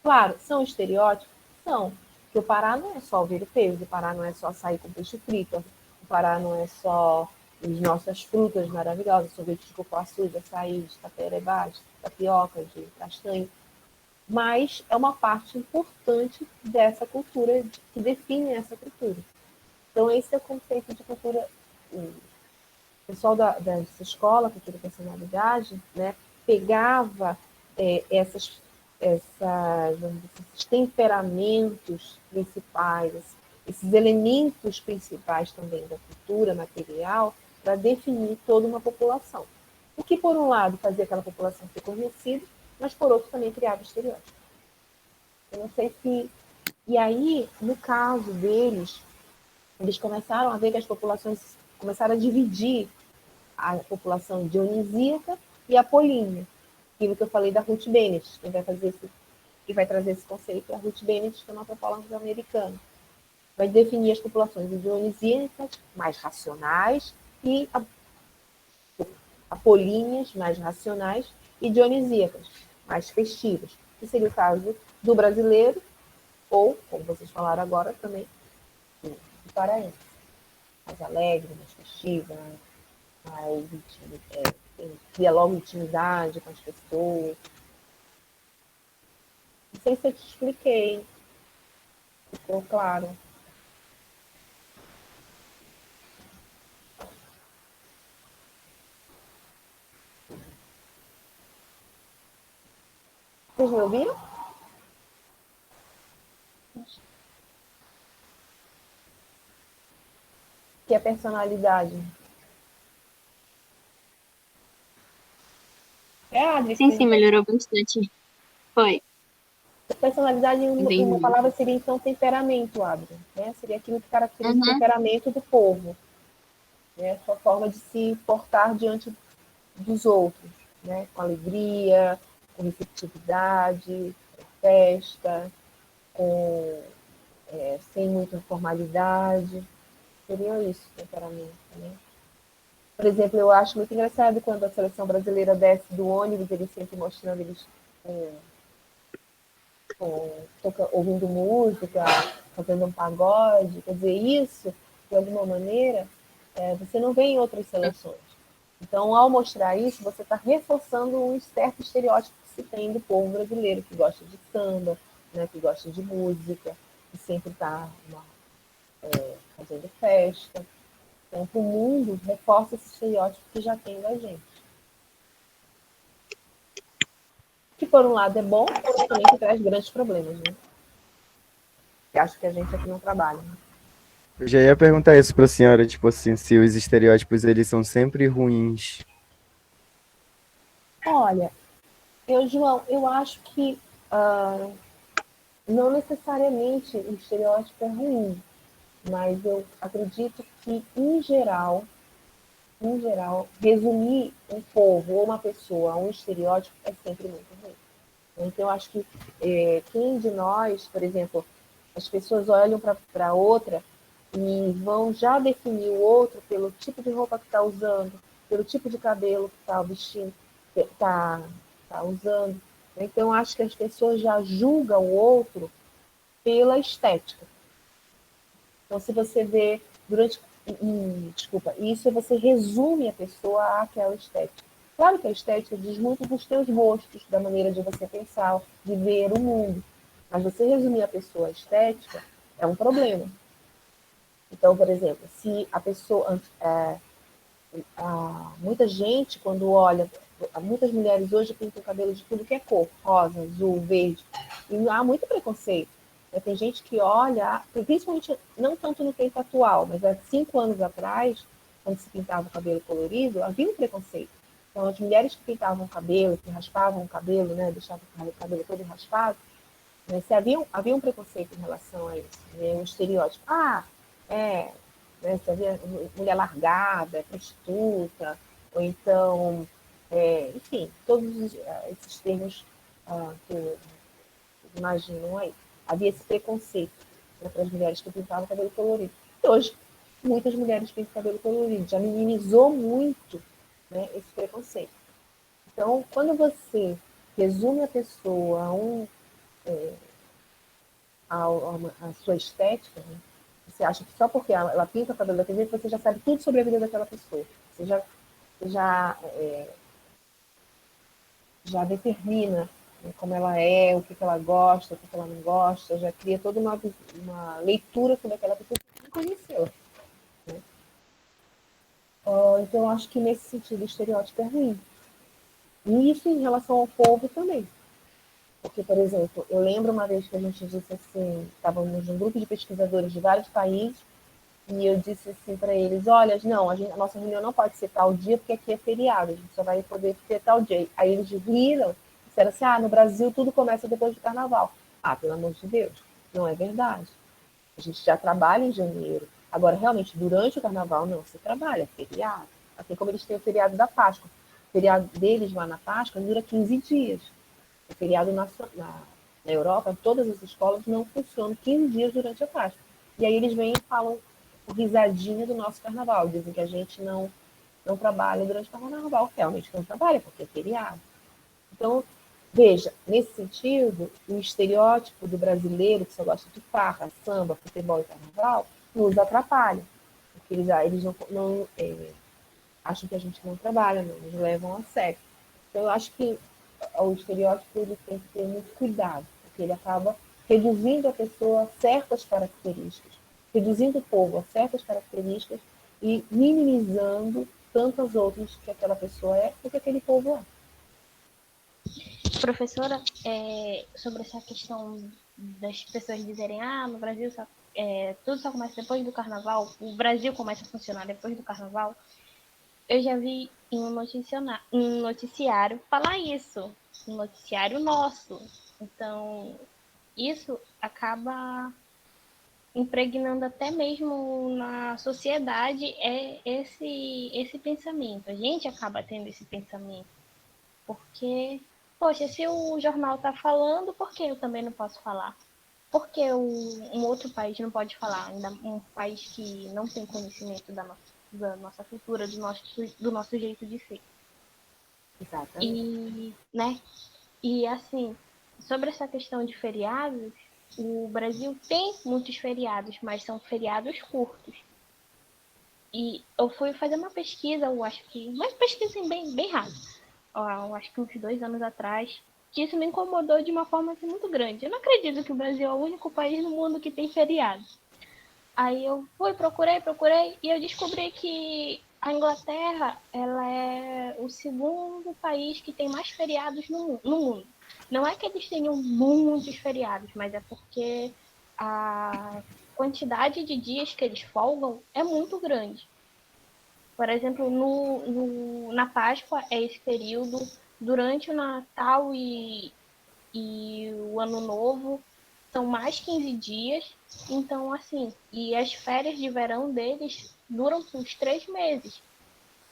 Claro, são estereótipos? São. Porque o Pará não é só o ver peso, o Pará não é só açaí com peixe frito, o Pará não é só as nossas frutas maravilhosas, sorvete de cupuaçu, de açaí, de taperebá, de tapioca, de castanho. Mas é uma parte importante dessa cultura, que define essa cultura. Então, esse é o conceito de cultura. O pessoal dessa escola, cultura e personalidade, né, pegava esses temperamentos principais, esses elementos principais também da cultura material, para definir toda uma população. O que, por um lado, fazia aquela população ser conhecida, mas, por outro, também criava estereótipos. Eu não sei se... E aí, no caso deles, eles começaram a ver que as populações começaram a dividir a população dionisíaca e apolínea. Aquilo que eu falei da Ruth Bennett, que vai trazer esse conceito é a Ruth Bennett, que é uma antropóloga americana. Vai definir as populações dionisíacas, mais racionais, e apolíneas, mais racionais, e dionisíacas, mais festivas. Que seria o caso do brasileiro, ou, como vocês falaram agora, também do paraense. Mais alegre, mais festiva, mais cria logo intimidade com as pessoas. Não sei se eu te expliquei. Ficou claro. Vocês me ouviram? que é personalidade? Adri, Sim, melhorou bastante. Foi. personalidade em uma Entendi. palavra seria então temperamento, Adri, né? Seria aquilo que caracteriza o Uhum. temperamento do povo, né? Sua forma de se portar diante dos outros, né? Com alegria, com receptividade, com festa, sem muita formalidade. Seria isso, temperamento, né? Por exemplo, eu acho muito engraçado quando a seleção brasileira desce do ônibus, eles sempre mostrando eles ouvindo música, fazendo um pagode. Quer dizer, isso, de alguma maneira, você não vê em outras seleções. Então, ao mostrar isso, você está reforçando um certo estereótipo que se tem do povo brasileiro, que gosta de samba, né, que gosta de música, que sempre está fazendo festa. Então, para o mundo, reforça esse estereótipo que já tem da gente. Que, por um lado, é bom, mas também que traz grandes problemas, né? Eu acho que a gente aqui não trabalha. Né? Eu já ia perguntar isso pra senhora, tipo assim, se os estereótipos eles são sempre ruins. Olha, João, eu acho que não necessariamente o estereótipo é ruim, mas eu acredito que, em geral, resumir um povo ou uma pessoa a um estereótipo é sempre muito ruim. Então, eu acho que quem de nós, por exemplo, as pessoas olham para outra e vão já definir o outro pelo tipo de roupa que está usando, pelo tipo de cabelo que está vestindo, que está usando. Então, acho que as pessoas já julgam o outro pela estética. Então, se você vê durante. Desculpa, isso você resume a pessoa àquela estética. Claro que a estética diz muito dos teus gostos, da maneira de você pensar, de ver o mundo. Mas você resumir a pessoa à estética é um problema. Então, por exemplo, se a pessoa. Muita gente, quando olha. Muitas mulheres hoje pintam o cabelo de tudo que é cor, rosa, azul, verde. E há muito preconceito. Tem gente que olha, principalmente não tanto no tempo atual, mas há 5 anos atrás, quando se pintava o cabelo colorido, havia um preconceito. Então, as mulheres que pintavam o cabelo, que raspavam o cabelo, né, deixavam o cabelo todo raspado, né, havia um preconceito em relação a isso, né, um estereótipo. Né, se havia mulher largada, prostituta, ou então, enfim, todos esses termos que imaginam aí. Havia esse preconceito, né, para as mulheres que pintavam cabelo colorido. E hoje, muitas mulheres pintam cabelo colorido. Já minimizou muito, né, esse preconceito. Então, quando você resume a pessoa a sua estética, né, você acha que só porque ela pinta o cabelo daquele jeito, você já sabe tudo sobre a vida daquela pessoa. Você já determina, né, como ela é, o que ela gosta, o que ela não gosta, já cria toda uma leitura sobre aquela pessoa que você não conheceu. Né? Então, eu acho que nesse sentido o estereótipo é ruim. E isso em relação ao povo também. Porque, por exemplo, eu lembro uma vez que a gente disse assim, estávamos num grupo de pesquisadores de vários países, e eu disse assim para eles, olha, não, a nossa reunião não pode ser tal dia, porque aqui é feriado, a gente só vai poder ter tal dia. Aí eles riram, disseram assim, no Brasil tudo começa depois do carnaval. Pelo amor de Deus, não é verdade. A gente já trabalha em janeiro. Agora, realmente, durante o carnaval, não se trabalha, é feriado. Assim como eles têm o feriado da Páscoa. O feriado deles lá na Páscoa dura 15 dias. O feriado na Europa, todas as escolas não funcionam 15 dias durante a Páscoa. E aí eles vêm e falam risadinha do nosso carnaval. Dizem que a gente não trabalha durante o carnaval. Realmente não trabalha, porque é feriado. Então, veja, nesse sentido, o estereótipo do brasileiro que só gosta de farra, samba, futebol e carnaval nos atrapalha. Porque eles não acham que a gente não trabalha, não nos levam a sério. Então, eu acho que o estereótipo ele tem que ter muito cuidado, porque ele acaba reduzindo a pessoa a certas características, reduzindo o povo a certas características e minimizando tantas outras que aquela pessoa é ou que aquele povo é. Professora, sobre essa questão das pessoas dizerem, no Brasil só tudo só começa depois do carnaval, o Brasil começa a funcionar depois do carnaval, eu já vi em um noticiário falar isso, um noticiário nosso. Então, isso acaba impregnando até mesmo na sociedade esse pensamento. A gente acaba tendo esse pensamento. Porque, poxa, se o jornal está falando, por que eu também não posso falar? Por que um outro país não pode falar? Ainda um país que não tem conhecimento da nossa cultura, do nosso jeito de ser. Exatamente. E, né? E assim, sobre essa questão de feriados, o Brasil tem muitos feriados, mas são feriados curtos. E eu fui fazer uma pesquisa, eu acho que. Uma pesquisa assim, bem rápida. Eu acho que uns 2 anos atrás. Que isso me incomodou de uma forma assim, muito grande. Eu não acredito que o Brasil é o único país no mundo que tem feriado. Aí eu procurei, e eu descobri que a Inglaterra, ela é o segundo país que tem mais feriados no mundo. Não é que eles tenham muitos feriados, mas é porque a quantidade de dias que eles folgam é muito grande. Por exemplo, na Páscoa é esse período, durante o Natal e o Ano Novo são mais 15 dias. Então, assim, e as férias de verão deles duram uns 3 meses.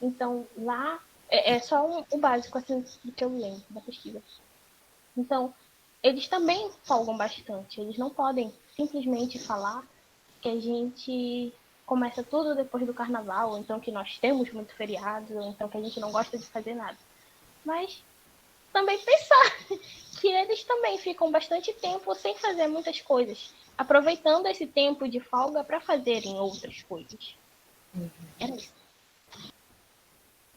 Então, lá é só o básico, assim, do que eu lembro da pesquisa. Então, eles também folgam bastante. Eles não podem simplesmente falar que a gente começa tudo depois do carnaval, ou então que nós temos muito feriado, ou então que a gente não gosta de fazer nada. Mas também pensar que eles também ficam bastante tempo sem fazer muitas coisas, aproveitando esse tempo de folga para fazerem outras coisas. Era isso.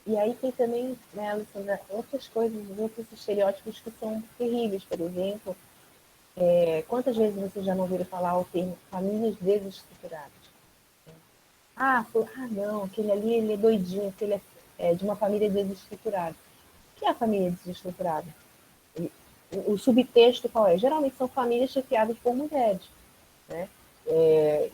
E aí tem também, né, Alessandra, outras coisas, outros estereótipos que são terríveis. Por exemplo, quantas vezes você já não ouviu falar o termo famílias desestruturadas? Não, aquele ali ele é doidinho, aquele é de uma família desestruturada. O que é a família desestruturada? O subtexto qual é? Geralmente são famílias criadas por mulheres, né?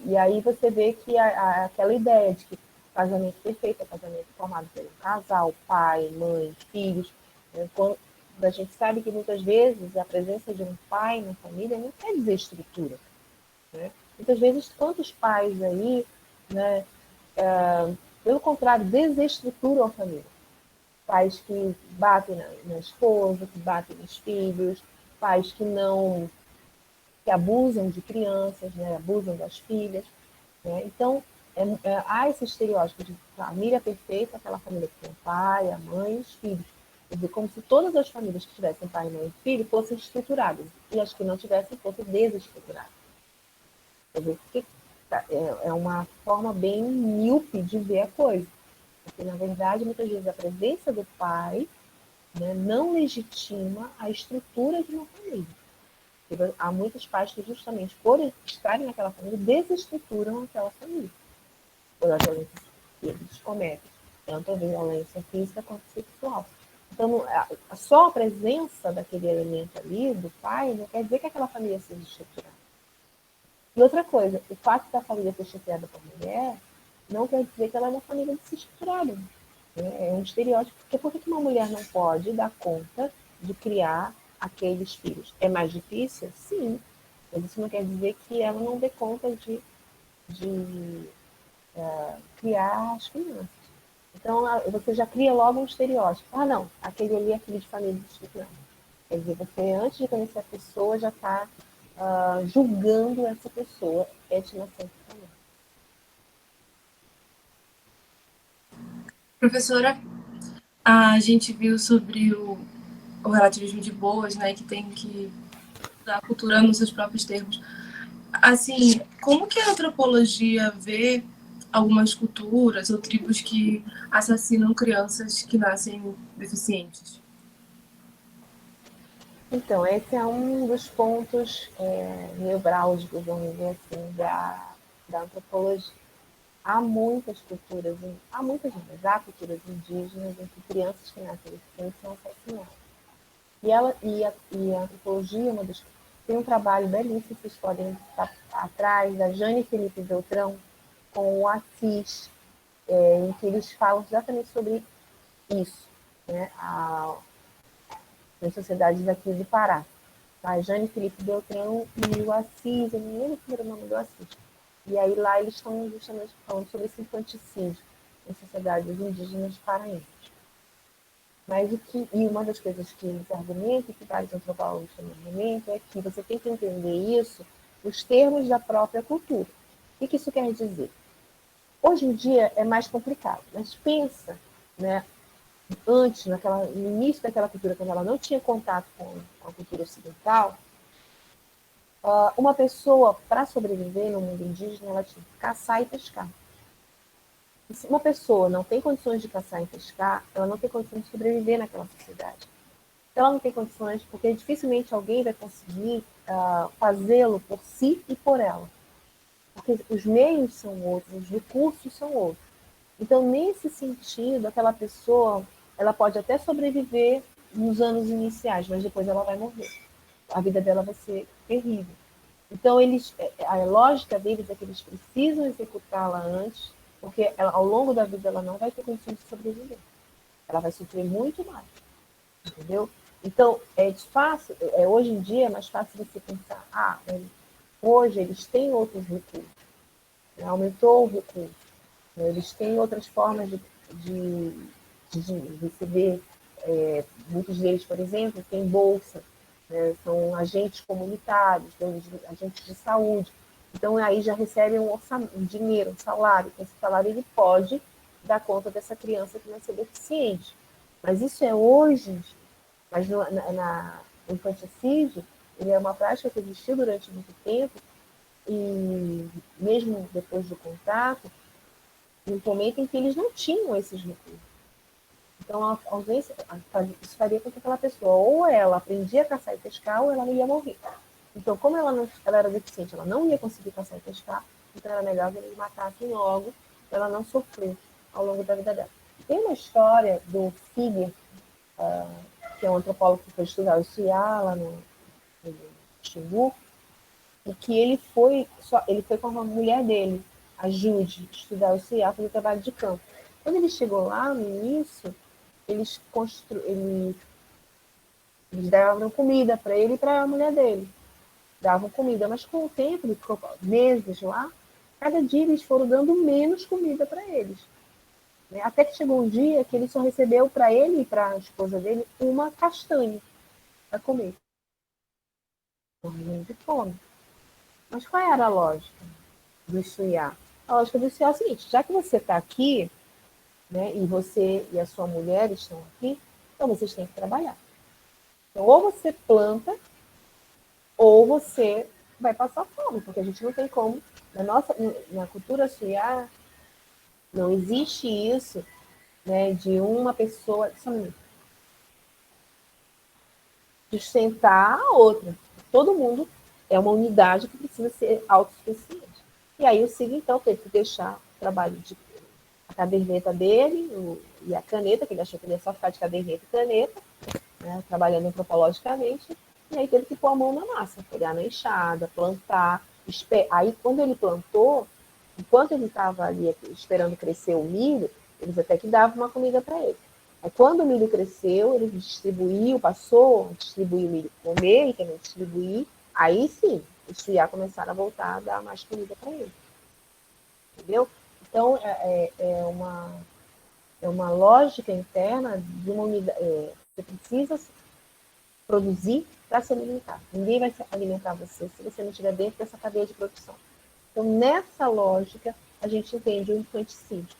E aí você vê que aquela ideia de que casamento perfeito é casamento formado por um casal, pai, mãe, filhos, né? Quando a gente sabe que muitas vezes a presença de um pai na família não quer dizer estrutura, né? Muitas vezes, quantos pais aí, né, pelo contrário, desestruturam a família. Pais que batem na esposa, que batem nos filhos, pais que abusam de crianças, né, abusam das filhas, né? Então, há esse estereótipo de família perfeita, aquela família que tem o pai, a mãe e os filhos. Quer dizer, como se todas as famílias que tivessem pai, mãe e filho fossem estruturadas, e as que não tivessem fossem desestruturadas. Quer dizer, é uma forma bem míope de ver a coisa. Porque, na verdade, muitas vezes a presença do pai, né, não legitima a estrutura de uma família. Há muitos pais que, justamente por estarem naquela família, desestruturam aquela família. Por a violência que eles cometem, tanto a violência física quanto sexual. Então, só a presença daquele elemento ali, do pai, não quer dizer que aquela família seja estruturada. E outra coisa, o fato da família ser chefiada por mulher não quer dizer que ela é uma família desestruturada. É um estereótipo. Porque por que uma mulher não pode dar conta de criar aqueles filhos? É mais difícil? Sim. Mas isso não quer dizer que ela não dê conta de criar as crianças. Então, você já cria logo um estereótipo. Não, aquele ali é filho de família desestruturada. Quer dizer, você, antes de conhecer a pessoa, já está julgando essa pessoa etnocentricamente. Professora, a gente viu sobre o relativismo de boas, né, que tem que dar a cultura nos seus próprios termos. Assim, como que a antropologia vê algumas culturas ou tribos que assassinam crianças que nascem deficientes? Então, esse é um dos pontos nevrálgicos, vamos dizer assim, da antropologia. Há muitas culturas, há culturas indígenas em que crianças que nascem deficientes são assassinadas. E a antropologia, Tem um trabalho belíssimo, vocês podem estar atrás, da Jane Felipe Beltrão, com o Assis, em que eles falam exatamente sobre isso, né? Nas sociedades daqui do Pará. A Jane Felipe Beltrão e o Assis, eu não lembro o primeiro nome do Assis. E aí lá eles estão justamente falando sobre esse infanticídio em sociedades indígenas paraenses. Mas e uma das coisas que eles argumentam, que vários antropólogos também argumentam, é que você tem que entender isso nos termos da própria cultura. O que isso quer dizer? Hoje em dia é mais complicado, mas pensa, né, antes, no início daquela cultura, quando ela não tinha contato com a cultura ocidental, uma pessoa, para sobreviver no mundo indígena, ela tinha que caçar e pescar. E se uma pessoa não tem condições de caçar e pescar, ela não tem condições de sobreviver naquela sociedade. Então, ela não tem condições, porque dificilmente alguém vai conseguir fazê-lo por si e por ela. Porque os meios são outros, os recursos são outros. Então, nesse sentido, aquela pessoa, ela pode até sobreviver nos anos iniciais, mas depois ela vai morrer. A vida dela vai ser terrível. Então, a lógica deles é que eles precisam executá-la antes, porque ao longo da vida ela não vai ter condições de sobreviver. Ela vai sofrer muito mais. Entendeu? Então, hoje em dia é mais fácil você pensar, hoje eles têm outros recursos, né? Aumentou o recurso, né? Eles têm outras formas de receber, muitos deles, por exemplo, têm bolsa, né? São agentes comunitários, agentes de saúde, então aí já recebem um dinheiro, um salário, esse salário ele pode dar conta dessa criança que vai ser deficiente, mas isso é hoje. Mas no infanticídio, ele é uma prática que existiu durante muito tempo e mesmo depois do contato, no momento em que eles não tinham esses recursos. Então, a ausência, isso faria com que aquela pessoa, ou ela aprendia a caçar e pescar, ou ela não ia morrer. Então, como ela era deficiente, ela não ia conseguir caçar e pescar, então era melhor que eles matassem logo, para ela não sofrer ao longo da vida dela. Tem uma história do Figuer, que é um antropólogo que foi estudar o Suiá lá no Xingu, e que ele foi com a mulher dele, a Jude, estudar o Suiá, fazer trabalho de campo. Quando ele chegou lá, no início, eles davam comida para ele e para a mulher dele. Davam comida, mas com o tempo, ele ficou meses lá, cada dia eles foram dando menos comida para eles. Até que chegou um dia que ele só recebeu para ele e para a esposa dele uma castanha para comer. Morrendo de fome. Mas qual era a lógica do Suiá? A lógica do Suiá é a seguinte: já que você está aqui, né, e você e a sua mulher estão aqui, então vocês têm que trabalhar. Então, ou você planta, ou você vai passar fome, porque a gente não tem como. Na cultura Suiá, não existe isso, né, de uma pessoa sustentar a outra. Todo mundo é uma unidade que precisa ser autossuficiente. E aí o Sig, então, teve que deixar o trabalho a caderneta dele e a caneta, que ele achou que ele ia só ficar de caderneta e caneta, né, trabalhando antropologicamente, e aí teve que pôr a mão na massa, pegar na enxada, plantar. Aí, quando ele plantou, enquanto ele estava ali esperando crescer o milho, eles até que davam uma comida para ele. Aí, quando o milho cresceu, ele passou a distribuir o milho, comer e também distribuir. Aí sim, os Suiá começaram a voltar a dar mais comida para ele. Entendeu? Então, é uma lógica interna de uma unidade. Você precisa produzir para se alimentar. Ninguém vai alimentar você se você não estiver dentro dessa cadeia de produção. Então, nessa lógica, a gente entende o infanticídio.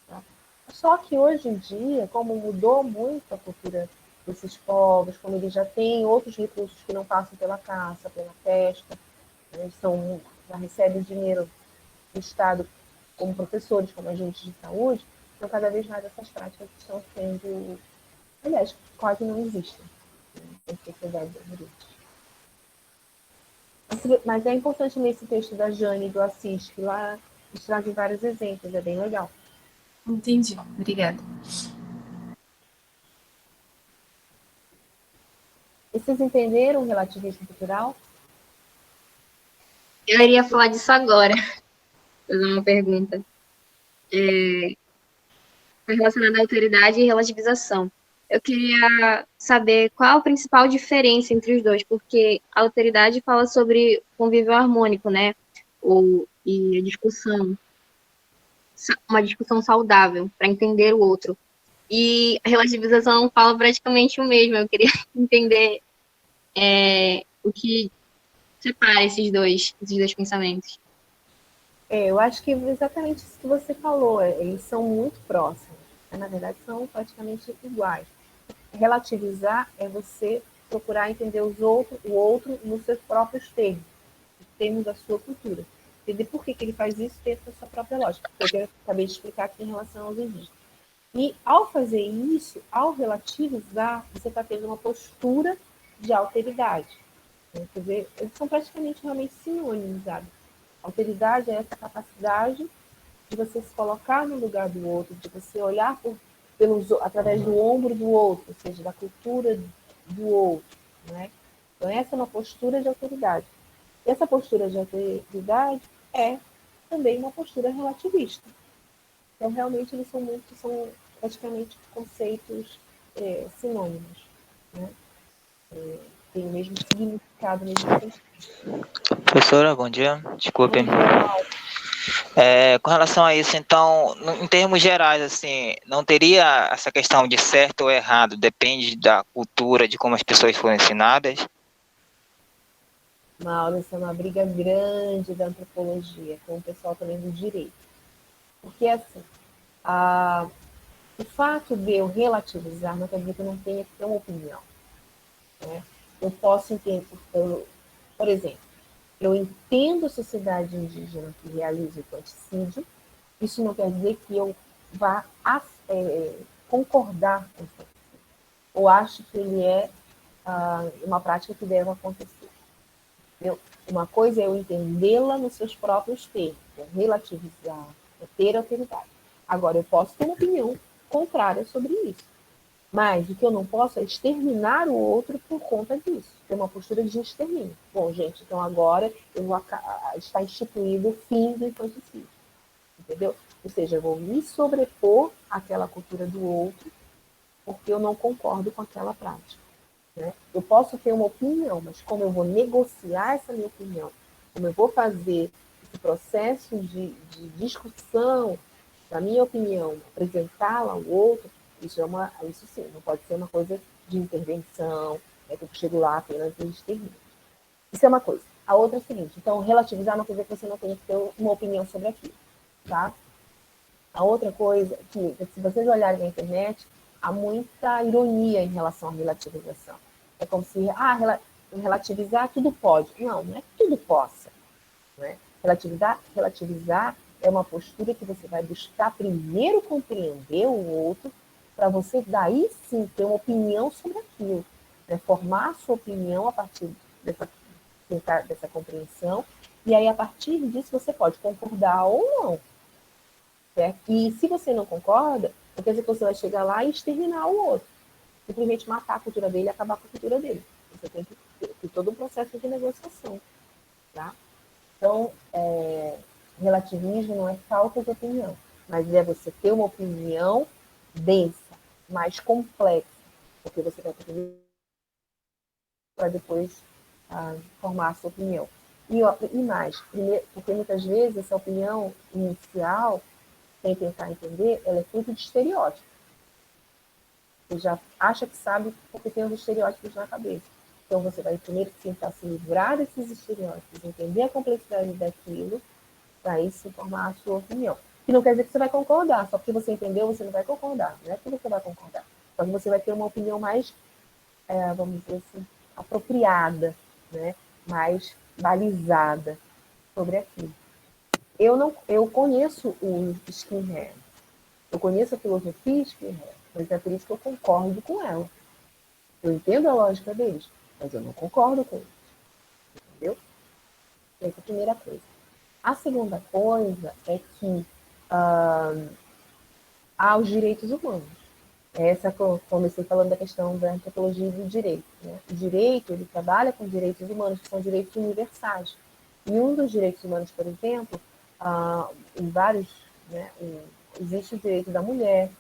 Tá? Só que hoje em dia, como mudou muito a cultura desses povos, como eles já têm outros recursos que não passam pela caça, pela pesca, né? Já recebem dinheiro do Estado como professores, como agentes de saúde, então cada vez mais essas práticas estão sendo, aliás, quase não existem em sociedade brasileira. Mas é importante nesse texto da Jane e do Assis, que lá eles trazem vários exemplos, é bem legal. Entendi, obrigada. E vocês entenderam o relativismo cultural? Eu iria falar disso agora, fazer uma pergunta relacionada à autoridade e relativização. Eu queria saber qual a principal diferença entre os dois, porque a autoridade fala sobre convívio harmônico, né? E a discussão, uma discussão saudável para entender o outro. E a relativização fala praticamente o mesmo. Eu queria entender o que separa esses dois pensamentos. Eu acho que exatamente isso que você falou, eles são muito próximos, né? Na verdade são praticamente iguais. Relativizar é você procurar entender o outro nos seus próprios termos da sua cultura. Entender por que ele faz isso dentro da sua própria lógica, que eu acabei de explicar aqui em relação aos indígenas. E ao fazer isso, ao relativizar, você está tendo uma postura de alteridade. Né? Quer dizer, eles são praticamente realmente sinônimos, sabe? Alteridade é essa capacidade de você se colocar no lugar do outro, de você olhar através do ombro do outro, ou seja, da cultura do outro. Né? Então, essa é uma postura de autoridade. E essa postura de autoridade é também uma postura relativista. Então, realmente, eles são praticamente conceitos sinônimos. Né? Tem o mesmo significado, o mesmo sentido. Professora, bom dia. Desculpe. Bom dia, Mauro. Com relação a isso, então, em termos gerais, assim, não teria essa questão de certo ou errado, depende da cultura, de como as pessoas foram ensinadas? Mauro, essa é uma briga grande da antropologia, com o pessoal também do direito. Porque, assim, o fato de eu relativizar não quer dizer que eu não tenha que ter uma opinião. Né? Eu posso entender, por exemplo, eu entendo a sociedade indígena que realiza o infanticídio, isso não quer dizer que eu vá concordar com isso, ou acho que ele é uma prática que deve acontecer. Entendeu? Uma coisa é eu entendê-la nos seus próprios termos, relativizar, ter autoridade. Agora, eu posso ter uma opinião contrária sobre isso. Mas o que eu não posso é exterminar o outro por conta disso. Ter uma postura de extermínio. Bom, gente, então agora está instituído o fim do infanticídio. Entendeu? Ou seja, eu vou me sobrepor àquela cultura do outro porque eu não concordo com aquela prática. Né? Eu posso ter uma opinião, mas como eu vou negociar essa minha opinião, como eu vou fazer esse processo de discussão da minha opinião, apresentá-la ao outro, isso sim, não pode ser uma coisa de intervenção, que eu chego lá apenas e extermino. Isso é uma coisa. A outra é a seguinte, então relativizar não quer dizer que você não tenha que ter uma opinião sobre aquilo. Tá? A outra coisa, que se vocês olharem na internet, há muita ironia em relação à relativização. É como se, relativizar tudo pode. Não, não é que tudo possa. Né? Relativizar é uma postura que você vai buscar primeiro compreender o outro, para você daí sim ter uma opinião sobre aquilo. Né? Formar a sua opinião a partir dessa compreensão, e aí a partir disso você pode concordar ou não. Certo? E se você não concorda, não quer dizer que você vai chegar lá e exterminar o outro. Simplesmente matar a cultura dele e acabar com a cultura dele. Você tem que ter todo um processo de negociação. Tá? Então, relativismo não é falta de opinião, mas é você ter uma opinião densa, mais complexa, porque você vai ter para depois formar a sua opinião. E mais, porque muitas vezes essa opinião inicial, sem tentar entender, ela é fruto de estereótipo. Você já acha que sabe porque tem os estereótipos na cabeça. Então você vai primeiro tentar se livrar desses estereótipos, entender a complexidade daquilo, para aí se formar a sua opinião. Que não quer dizer que você vai concordar, só porque você entendeu, você não vai concordar. Não é que você vai concordar. Só que você vai ter uma opinião mais, vamos dizer assim, apropriada, né? Mais balizada sobre aquilo. Eu conheço o skinhead, eu conheço a filosofia skinhead, mas é por isso que eu concordo com ela. Eu entendo a lógica deles, mas eu não concordo com eles. Entendeu? Essa é a primeira coisa. A segunda coisa é que há os direitos humanos. Essa que eu comecei falando da questão da antropologia e do direito. Né? O direito, ele trabalha com direitos humanos, que são direitos universais. E um dos direitos humanos, por exemplo, em vários, né, existe o direito da mulher,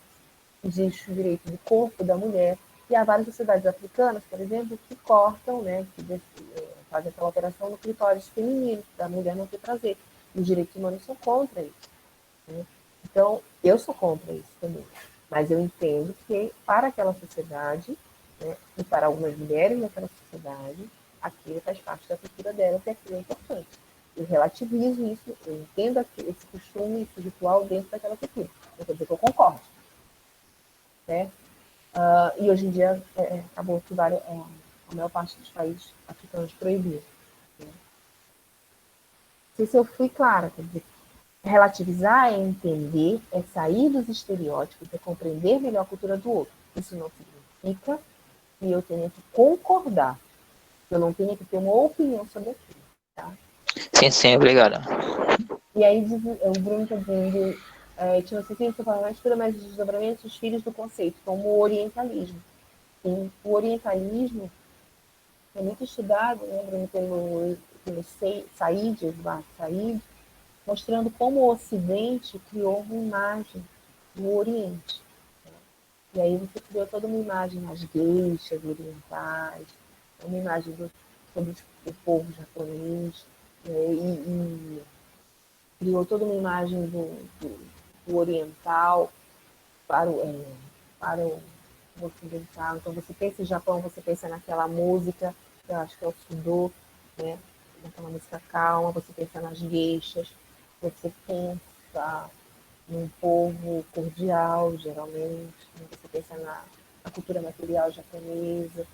existe o direito do corpo da mulher, e há várias sociedades africanas, por exemplo, que cortam, né, que fazem aquela operação no clitóris feminino, para a mulher não ter prazer. E os direitos humanos são contra isso. Né? Então, eu sou contra isso também. Mas eu entendo que, para aquela sociedade, né, e para algumas mulheres daquela sociedade, aquilo faz parte da cultura delas e aquilo é importante. Eu relativizo isso, eu entendo esse costume, esse ritual dentro daquela cultura. Não quer dizer que eu concordo. Né? E hoje em dia acabou que a maior parte dos países africanos proibiu. Né? Não sei se eu fui clara, quer dizer, relativizar é entender, é sair dos estereótipos, é compreender melhor a cultura do outro. Isso não significa que eu tenha que concordar, que eu não tenha que ter uma opinião sobre aquilo. Tá? Sim, obrigado. E aí o Bruno está dizendo, etnocentrismo fala mais estuda mais os desdobramentos dos filhos do conceito, como o orientalismo. Sim, o orientalismo é muito estudado, né, Bruno, pelo Said, mostrando como o Ocidente criou uma imagem do Oriente. Né? E aí você criou toda uma imagem das geixas orientais, uma imagem sobre o povo japonês, e criou toda uma imagem do oriental para o ocidental. Então, você pensa em Japão, você pensa naquela música, que eu acho que é o Sudo, né? Naquela música calma, você pensa nas geishas, você pensa num povo cordial, geralmente, né? Você pensa na cultura material japonesa.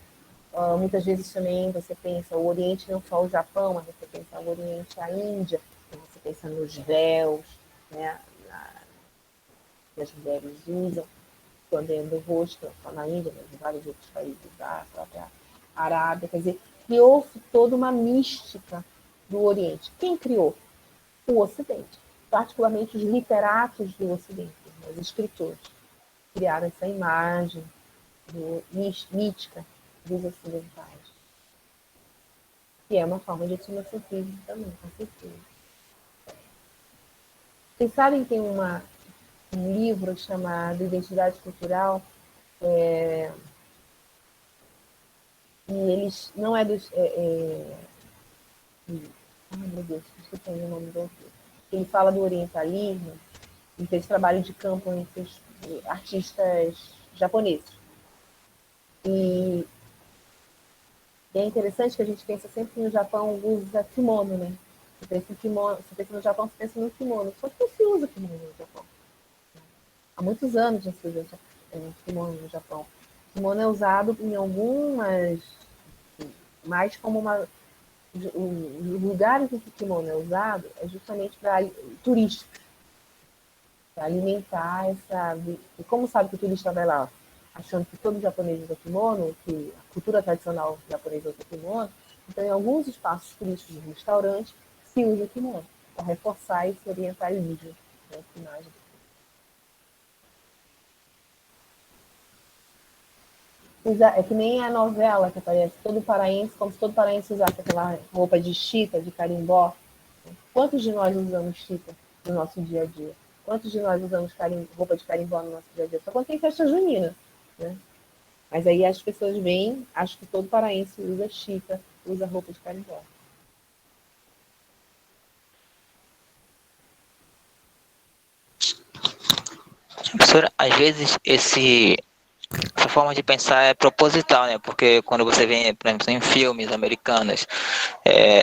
Muitas vezes também você pensa o Oriente, não só o Japão, mas você pensa o Oriente, a Índia, então você pensa nos véus, né? Que as mulheres usam, escondendo o rosto, não só na Índia, mas em vários outros países da própria Arábia. Quer dizer, criou-se toda uma mística do Oriente. Quem criou? O Ocidente. Particularmente os literatos do Ocidente, os escritores. Criaram essa imagem mítica dos ocidentais. Que é uma forma de etnocentrismo também, com certeza. Vocês sabem que tem um livro chamado Identidade Cultural, e eles não é dos... ai, meu Deus, esqueci o nome do autor. Ele fala do orientalismo e fez trabalho de campo entre os artistas japoneses. E é interessante que a gente pensa sempre que no Japão usa kimono, né? Você pensa no Japão, você pensa no kimono. Só que não se usa kimono no Japão. Há muitos anos já se usa kimono no Japão. O kimono é usado em algumas... mais como uma... Os lugares em que o kimono é usado é justamente para turísticos. Para alimentar essa... E como sabe que o turista vai lá achando que todo japonês usa kimono, que a cultura tradicional japonesa usa kimono, então em alguns espaços turísticos de restaurante se usa kimono, para reforçar esse orientalismo, né, essa imagem. É que nem a novela que aparece, todo paraense, como se todo paraense usasse aquela roupa de chita, de carimbó. Quantos de nós usamos chita no nosso dia a dia? Quantos de nós usamos roupa de carimbó no nosso dia a dia? Só quando tem festa junina, né? Mas aí as pessoas veem, acham que todo paraense usa chita, usa roupa de carimbó. Professora, às vezes essa forma de pensar é proposital, né? Porque quando você vê, por exemplo, em filmes americanos,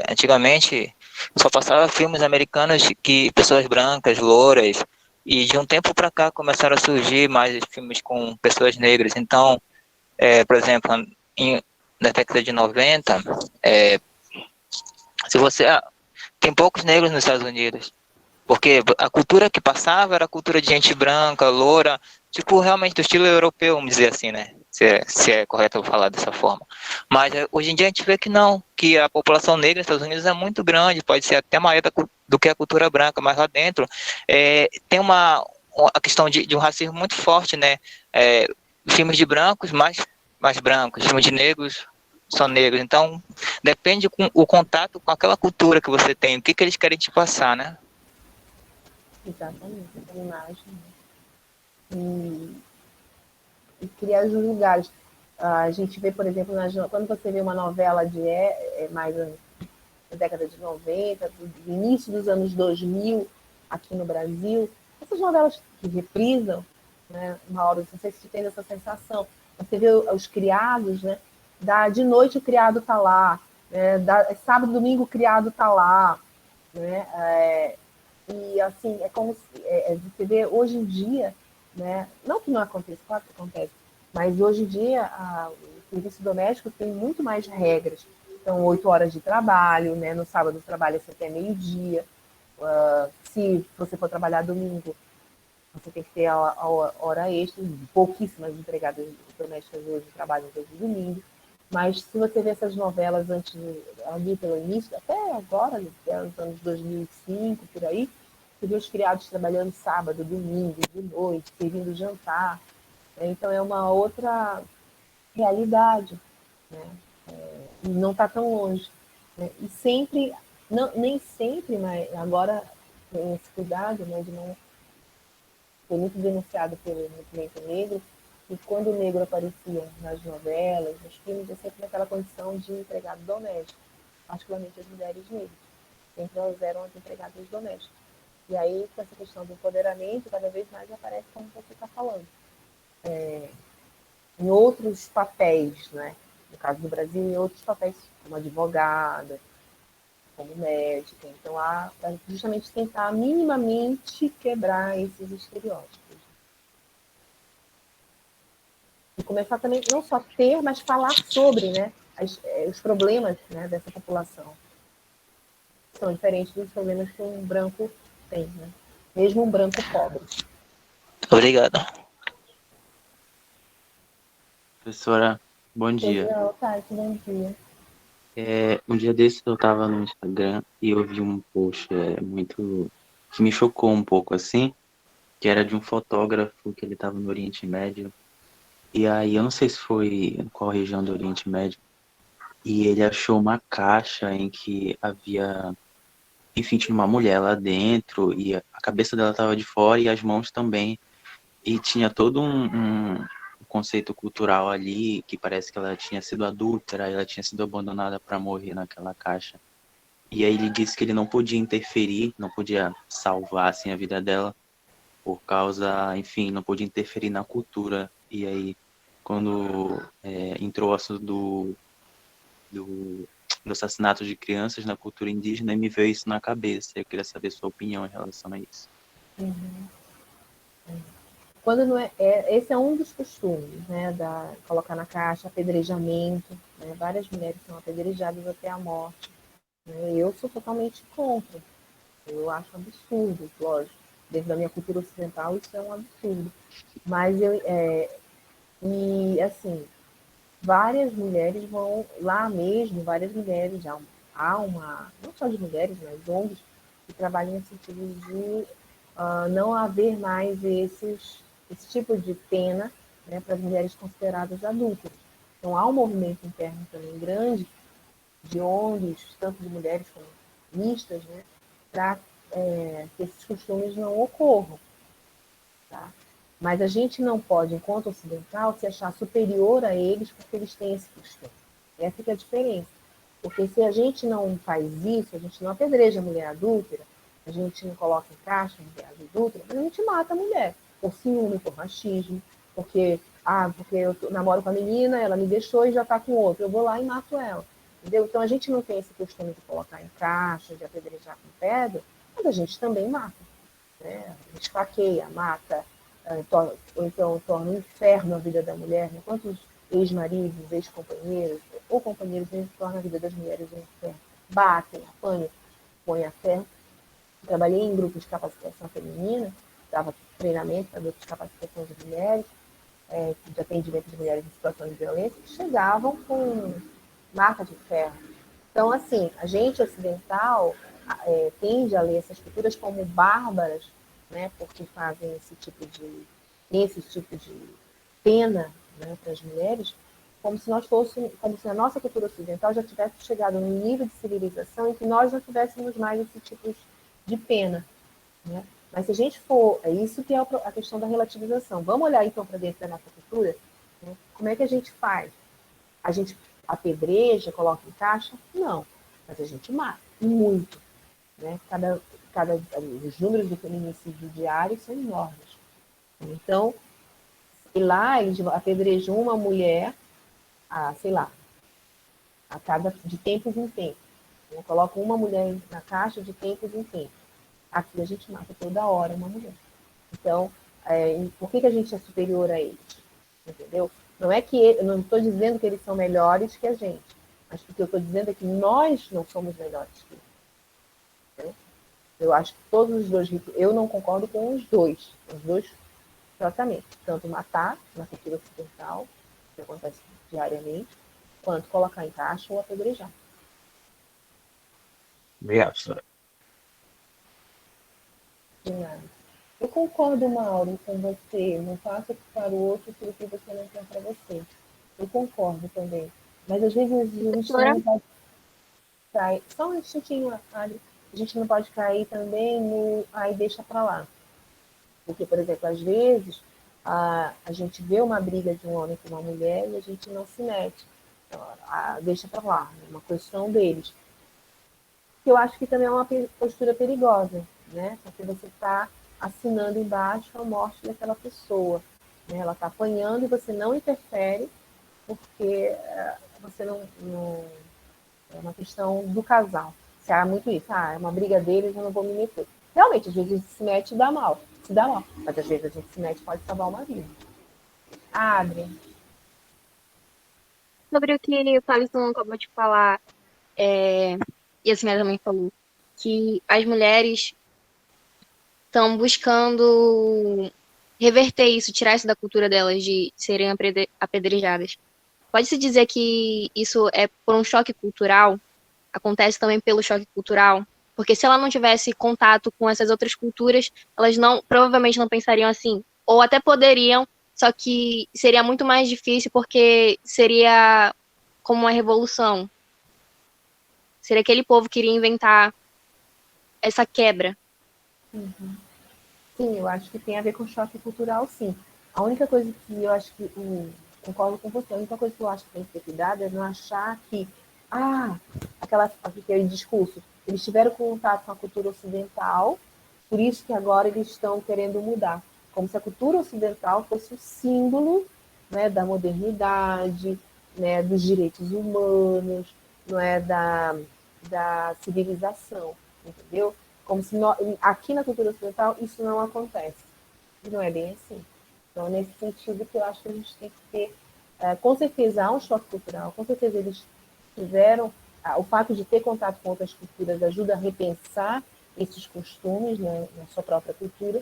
antigamente só passava filmes americanos que pessoas brancas, louras, e de um tempo para cá começaram a surgir mais filmes com pessoas negras. Então, por exemplo, na década de 90, se você tem poucos negros nos Estados Unidos. Porque a cultura que passava era a cultura de gente branca, loura, tipo realmente do estilo europeu, vamos dizer assim, né? Se é correto eu falar dessa forma. Mas hoje em dia a gente vê que não, que a população negra nos Estados Unidos é muito grande, pode ser até maior do que a cultura branca, mas lá dentro tem a questão de um racismo muito forte, né? Filmes de brancos mais brancos, filmes de negros são negros. Então, depende com o contato com aquela cultura que você tem, o que eles querem te passar, né? Exatamente, essa imagem. E criar os lugares. A gente vê, por exemplo, quando você vê uma novela mais da década de 90, do início dos anos 2000, aqui no Brasil, essas novelas que reprisam, né, Mauro, não sei se você tem essa sensação, você vê os criados, né, de noite o criado está lá, né, sábado e domingo o criado está lá, né, e assim, é como se você vê hoje em dia, né, não que não aconteça, claro que acontece, mas hoje em dia o serviço doméstico tem muito mais regras. Então, 8 horas de trabalho, né, no sábado trabalha-se até meio-dia, se você for trabalhar domingo, você tem que ter a hora extra, pouquíssimas empregadas domésticas hoje trabalham desde domingo, mas se você vê essas novelas ali pelo início, até agora, até os anos 2005, por aí, você vê os criados trabalhando sábado, domingo, de noite, servindo jantar, né? Então é uma outra realidade, né? Não está tão longe, né? E sempre, nem sempre, mas agora tem esse cuidado, né, de não foi muito denunciado pelo movimento negro, e quando o negro aparecia nas novelas, nos filmes, é sempre naquela condição de empregado doméstico, particularmente as mulheres negras. Sempre elas eram as empregadas domésticas. E aí, com essa questão do empoderamento, cada vez mais aparece como você está falando. Em outros papéis, né? No caso do Brasil, em outros papéis, como advogada, como médica. Então, há para justamente tentar minimamente quebrar esses estereótipos. E começar também, não só ter, mas falar sobre, né, os problemas, né, dessa população. São diferentes dos problemas que um branco tem, né? Mesmo um branco pobre. Obrigado. Professora, bom dia. Bom dia. Um dia desses eu estava no Instagram e eu vi um post muito que me chocou um pouco assim, que era de um fotógrafo que ele estava no Oriente Médio. E aí eu não sei se foi em qual região do Oriente Médio, e ele achou uma caixa em que havia, enfim, tinha uma mulher lá dentro e a cabeça dela estava de fora e as mãos também. E tinha todo um conceito cultural ali, que parece que ela tinha sido adúltera, ela tinha sido abandonada para morrer naquela caixa. E aí ele disse que ele não podia interferir, não podia salvar assim a vida dela, por causa, enfim, não podia interferir na cultura. E aí, quando entrou o assunto do assassinato de crianças na cultura indígena, me veio isso na cabeça. Eu queria saber sua opinião em relação a isso. Uhum. Quando não esse é um dos costumes, né, colocar na caixa, apedrejamento, né, várias mulheres são apedrejadas até a morte, né, eu sou totalmente contra, eu acho absurdo, lógico, dentro da minha cultura ocidental isso é um absurdo, mas e assim, várias mulheres vão lá mesmo, várias mulheres, há não só de mulheres, mas ONGs que trabalham no sentido de não haver mais esse tipo de pena, né, para as mulheres consideradas adultas. Então, há um movimento interno também grande de ONGs, tanto de mulheres como mistas, né, para que esses costumes não ocorram. Tá? Mas a gente não pode, enquanto ocidental, se achar superior a eles porque eles têm esse costume. Essa é a diferença. Porque se a gente não faz isso, a gente não apedreja a mulher adúltera, a gente não coloca em caixa a mulher adúltera, a gente mata a mulher por ciúme, por machismo, porque eu namoro com a menina, ela me deixou e já está com outro, eu vou lá e mato ela. Entendeu? Então a gente não tem esse costume de colocar em caixa, de apedrejar com pedra, mas a gente também mata. Né? Esfaqueia, mata, ou então torna um inferno a vida da mulher. Né? Quantos ex-maridos, ex-companheiros, ou companheiros tornam a vida das mulheres um inferno? Batem, apanham, põem a ferro. Trabalhei em grupos de capacitação feminina, dava treinamento para grupos de capacitação de mulheres, de atendimento de mulheres em situação de violência, que chegavam com marca de ferro. Então, assim, a gente ocidental tende a ler essas culturas como bárbaras, né, porque fazem esse tipo de pena, né, para as mulheres, como se nós fôssemos, como se a nossa cultura ocidental já tivesse chegado num nível de civilização em que nós não tivéssemos mais esse tipo de pena, né? Mas se a gente for, é isso que é a questão da relativização. Vamos olhar então para dentro da nossa cultura, né? Como é que a gente faz? A gente apedreja, coloca em caixa? Não, mas a gente mata, muito, né? Os números de feminicídio diário são enormes. Então, e lá eles apedrejam uma mulher, sei lá, de tempos em tempos. Né? Colocam uma mulher na caixa de tempos em tempos. Aqui a gente mata toda hora uma mulher. Então, por que a gente é superior a eles? Entendeu? Não é que eu não estou dizendo que eles são melhores que a gente, mas o que eu estou dizendo é que nós não somos melhores que eles. Entendeu? Eu acho que todos os dois, eu não concordo com os dois tratamentos, tanto matar na cultura ocidental, que acontece diariamente, quanto colocar em caixa ou apedrejar. Obrigado, professora. De nada. Eu concordo, Mauro, com você. Não faça para o outro aquilo que você não quer para você. Eu concordo também. Mas às vezes a gente também não pode cair. Só um instantinho, Ali. A gente não pode cair também no aí deixa para lá. Porque, por exemplo, às vezes a gente vê uma briga de um homem com uma mulher e a gente não se mete. Então, deixa para lá, é uma questão deles. Que eu acho que também é uma postura perigosa, né? Porque você está assinando embaixo a morte daquela pessoa. Né? Ela está apanhando e você não interfere porque você não. É uma questão do casal. Se há muito isso, é uma briga deles, eu não vou me meter. Realmente, às vezes a gente se mete e dá mal, se dá mal. Mas às vezes a gente se mete e pode salvar uma vida. Adri. Sobre o que o Thaleson acabou de falar, e a Simé também falou, que as mulheres estão buscando reverter isso, tirar isso da cultura delas de serem apedrejadas. Pode-se dizer que isso é por um choque cultural? Acontece também pelo choque cultural? Porque se ela não tivesse contato com essas outras culturas, elas provavelmente não pensariam assim. Ou até poderiam, só que seria muito mais difícil porque seria como uma revolução. Seria aquele povo que iria inventar essa quebra. Uhum. Sim, eu acho que tem a ver com choque cultural, sim. A única coisa que eu acho que, concordo com você, a única coisa que eu acho que tem que ter cuidado é não achar que, aquele discurso, eles tiveram contato com a cultura ocidental, por isso que agora eles estão querendo mudar. Como se a cultura ocidental fosse o símbolo, né, da modernidade, né, dos direitos humanos, não é, da civilização, entendeu? Como se aqui na cultura ocidental isso não acontece. E não é bem assim. Então, é nesse sentido que eu acho que a gente tem que ter, com certeza há um choque cultural, com certeza eles tiveram, o fato de ter contato com outras culturas ajuda a repensar esses costumes, né, na sua própria cultura,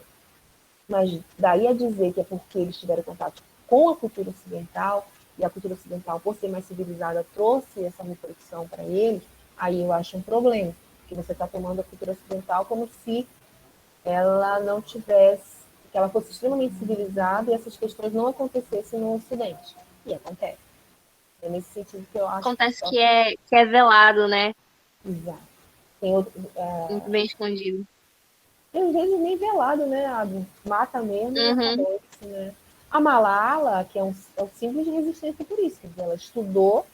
mas daí a dizer que é porque eles tiveram contato com a cultura ocidental, e a cultura ocidental, por ser mais civilizada, trouxe essa reflexão para eles, aí eu acho um problema, porque você está tomando a cultura ocidental como se ela não tivesse, que ela fosse extremamente civilizada e essas questões não acontecessem no Ocidente. E acontece. É nesse sentido que eu acho Acontece que é velado, né? Exato. Tem outro, Muito bem escondido. tem às vezes nem velado, né? Mata mesmo e Uhum. acabou isso, né? A Malala, que é um símbolo de resistência por isso, ela estudou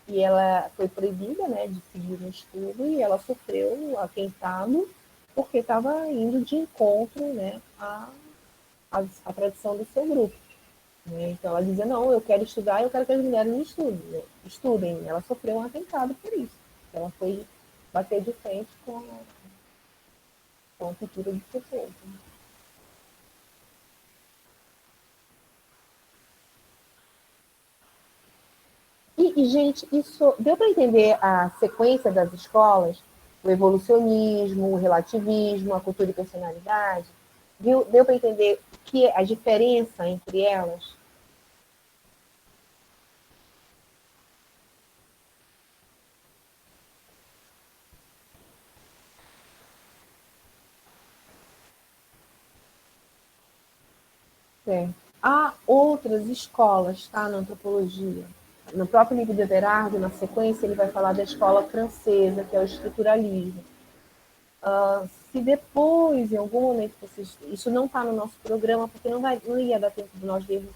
e ela foi proibida, né, de seguir no estudo e ela sofreu atentado porque estava indo de encontro, né, à tradição do seu grupo. Né? Então ela dizia, não, eu quero estudar e eu quero que as mulheres estudem. Ela sofreu um atentado por isso. Ela foi bater de frente com a cultura do seu povo. Gente, isso deu para entender a sequência das escolas? O evolucionismo, o relativismo, a cultura e personalidade? Deu para entender a diferença entre elas? Há outras escolas, tá, na antropologia. no próprio livro de Everardo, na sequência, ele vai falar da escola francesa, que é o estruturalismo. Se depois, em algum momento, vocês... Isso não está no nosso programa, porque não ia dar tempo de nós vermos.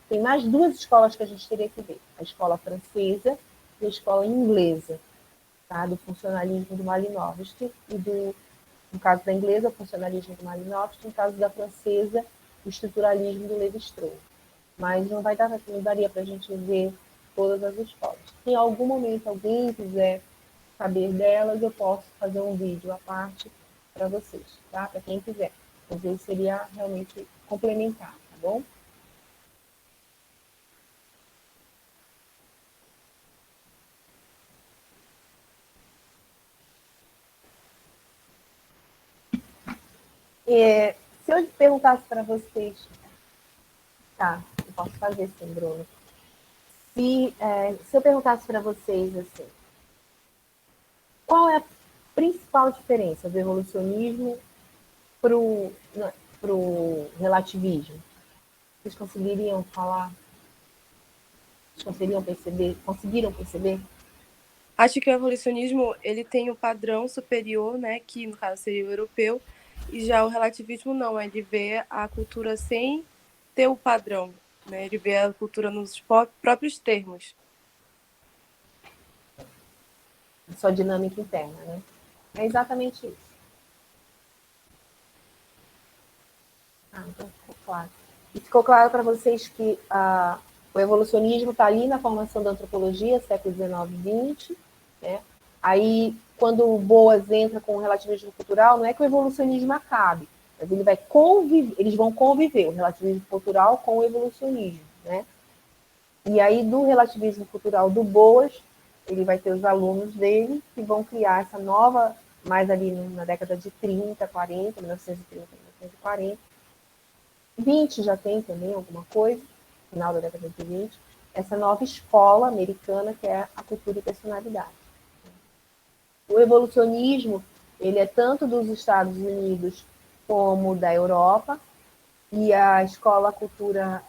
Tem mais duas escolas que a gente teria que ver. A escola francesa e a escola inglesa, tá? Do funcionalismo do Malinowski e no caso da inglesa, o funcionalismo do Malinowski, no caso da francesa, o estruturalismo do Lévi-Strauss. Mas não daria para a gente ver todas as escolas. Se em algum momento alguém quiser saber delas, eu posso fazer um vídeo à parte para vocês, tá? Para quem quiser. Às vezes seria realmente complementar, tá bom? Se eu perguntasse para vocês, tá? Eu posso fazer sim, Bruno. Se eu perguntasse para vocês assim, qual é a principal diferença do evolucionismo para o relativismo? Vocês conseguiriam falar? Vocês conseguiram perceber? Acho que o evolucionismo ele tem um padrão superior, né, que no caso seria o europeu, e já o relativismo não, é de ver a cultura sem ter o padrão, né, de ver a cultura nos próprios termos. Sua dinâmica interna, né? É exatamente isso. Então ficou claro. E ficou claro para vocês que o evolucionismo está ali na formação da antropologia, século XIX e XX, né? Aí, quando o Boas entra com o relativismo cultural, não é que o evolucionismo acabe, mas eles vão conviver, o relativismo cultural com o evolucionismo, né? E aí, do relativismo cultural do Boas, ele vai ter os alunos dele que vão criar essa nova, mais ali na década de 30, 40, 1930, 1940. 20 já tem também alguma coisa, final da década de 20, essa nova escola americana que é a cultura e personalidade. O evolucionismo, ele é tanto dos Estados Unidos como da Europa, e a escola cultura,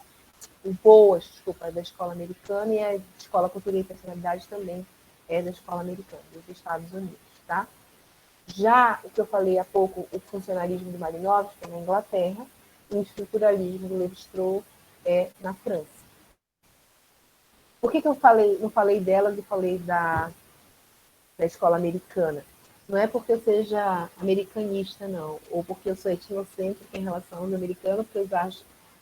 o Boas, desculpa, é da escola americana, e a escola cultura e personalidade também é da escola americana, dos Estados Unidos, tá? Já o que eu falei há pouco, o funcionalismo do Malinowski, que é na Inglaterra, e o estruturalismo do Lévi-Strauss é na França. Por que eu não falei delas e falei da escola americana? Não é porque eu seja americanista, não, ou porque eu sou etnocêntrica em relação aos americanos, porque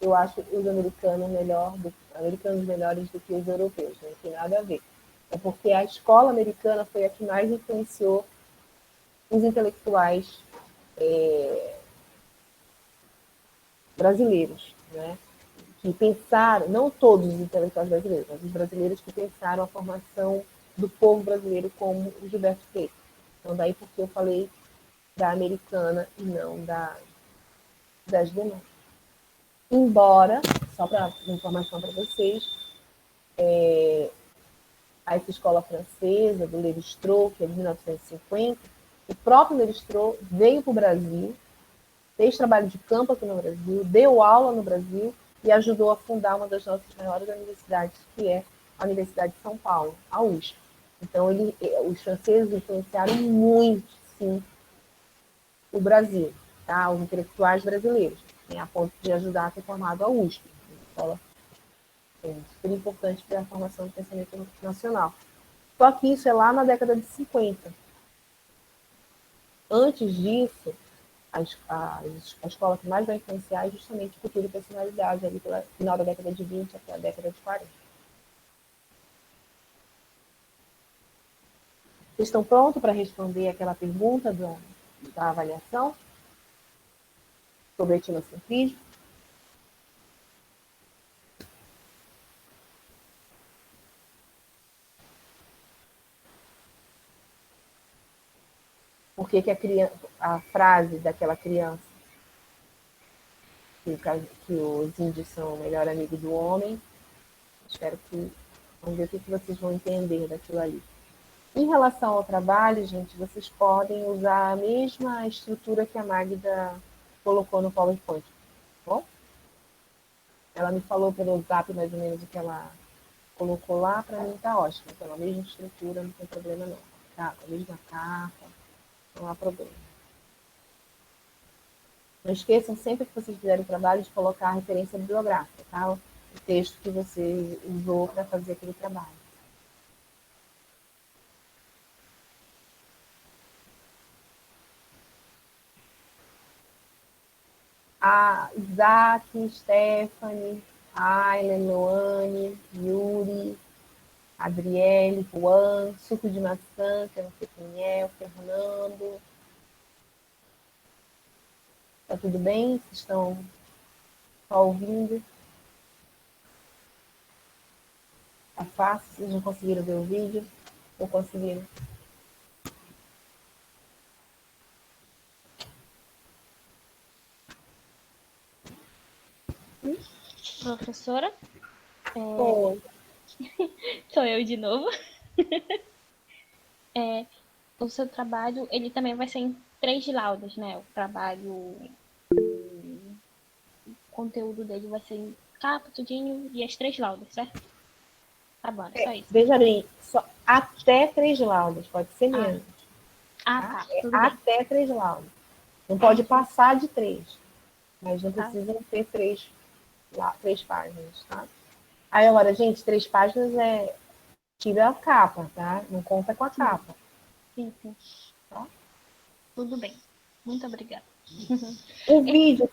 eu acho os americanos melhores do que os europeus, não tem nada a ver. É porque a escola americana foi a que mais influenciou os intelectuais brasileiros, né? Que pensaram, não todos os intelectuais brasileiros, mas os brasileiros que pensaram a formação do povo brasileiro como o Gilberto Freire. Então, daí porque eu falei da americana e não das demais. Embora, só para informação para vocês, essa escola francesa, do Lévi-Strauss, que é de 1950, o próprio Lévi-Strauss veio para o Brasil, fez trabalho de campo aqui no Brasil, deu aula no Brasil e ajudou a fundar uma das nossas maiores universidades, que é a Universidade de São Paulo, a USP. Então, os franceses influenciaram muito, sim, o Brasil, tá? Os intelectuais brasileiros, né? A ponto de ajudar a ter formado a USP, uma escola super importante para a formação do pensamento nacional. Só que isso é lá na década de 50. Antes disso, a escola que mais vai influenciar é justamente cultura e personalidade, ali pelo final da década de 20 até a década de 40. Vocês estão prontos para responder aquela pergunta da avaliação sobre etnocentrismo? Por que a frase daquela criança que os índios são o melhor amigo do homem? Espero que vamos ver o que vocês vão entender daquilo ali. Em relação ao trabalho, gente, vocês podem usar a mesma estrutura que a Magda colocou no PowerPoint, tá bom? Ela me falou pelo WhatsApp mais ou menos o que ela colocou lá, para mim tá ótimo. Pela mesma estrutura, não tem problema não. Tá, com a mesma capa, não há problema. Não esqueçam sempre que vocês fizerem o trabalho de colocar a referência bibliográfica, tá? O texto que você usou para fazer aquele trabalho. A Isaac, Stephanie, Ayla, Loane, Yuri, Adriele, Juan, Suco de Maçã, que eu não sei quem é, o Fernando. Tá tudo bem? Vocês estão só ouvindo? Tá fácil? Vocês não conseguiram ver o vídeo? Ou conseguiram? Professora, Oi. sou eu de novo. O seu trabalho, ele também vai ser em 3 laudas, né? O trabalho, o conteúdo dele vai ser em capa, tudinho, e as 3 laudas, certo? Tá bom, é só isso. Veja bem, só até 3 laudas, pode ser menos. Tá, tudo bem. Até 3 laudas. Não pode passar de 3, mas não Tá. precisam ter 3 páginas, tá? Aí agora, gente, 3 páginas tira a capa, tá? Não conta com a capa. Sim. Tá? Tudo bem. Muito obrigada. O vídeo...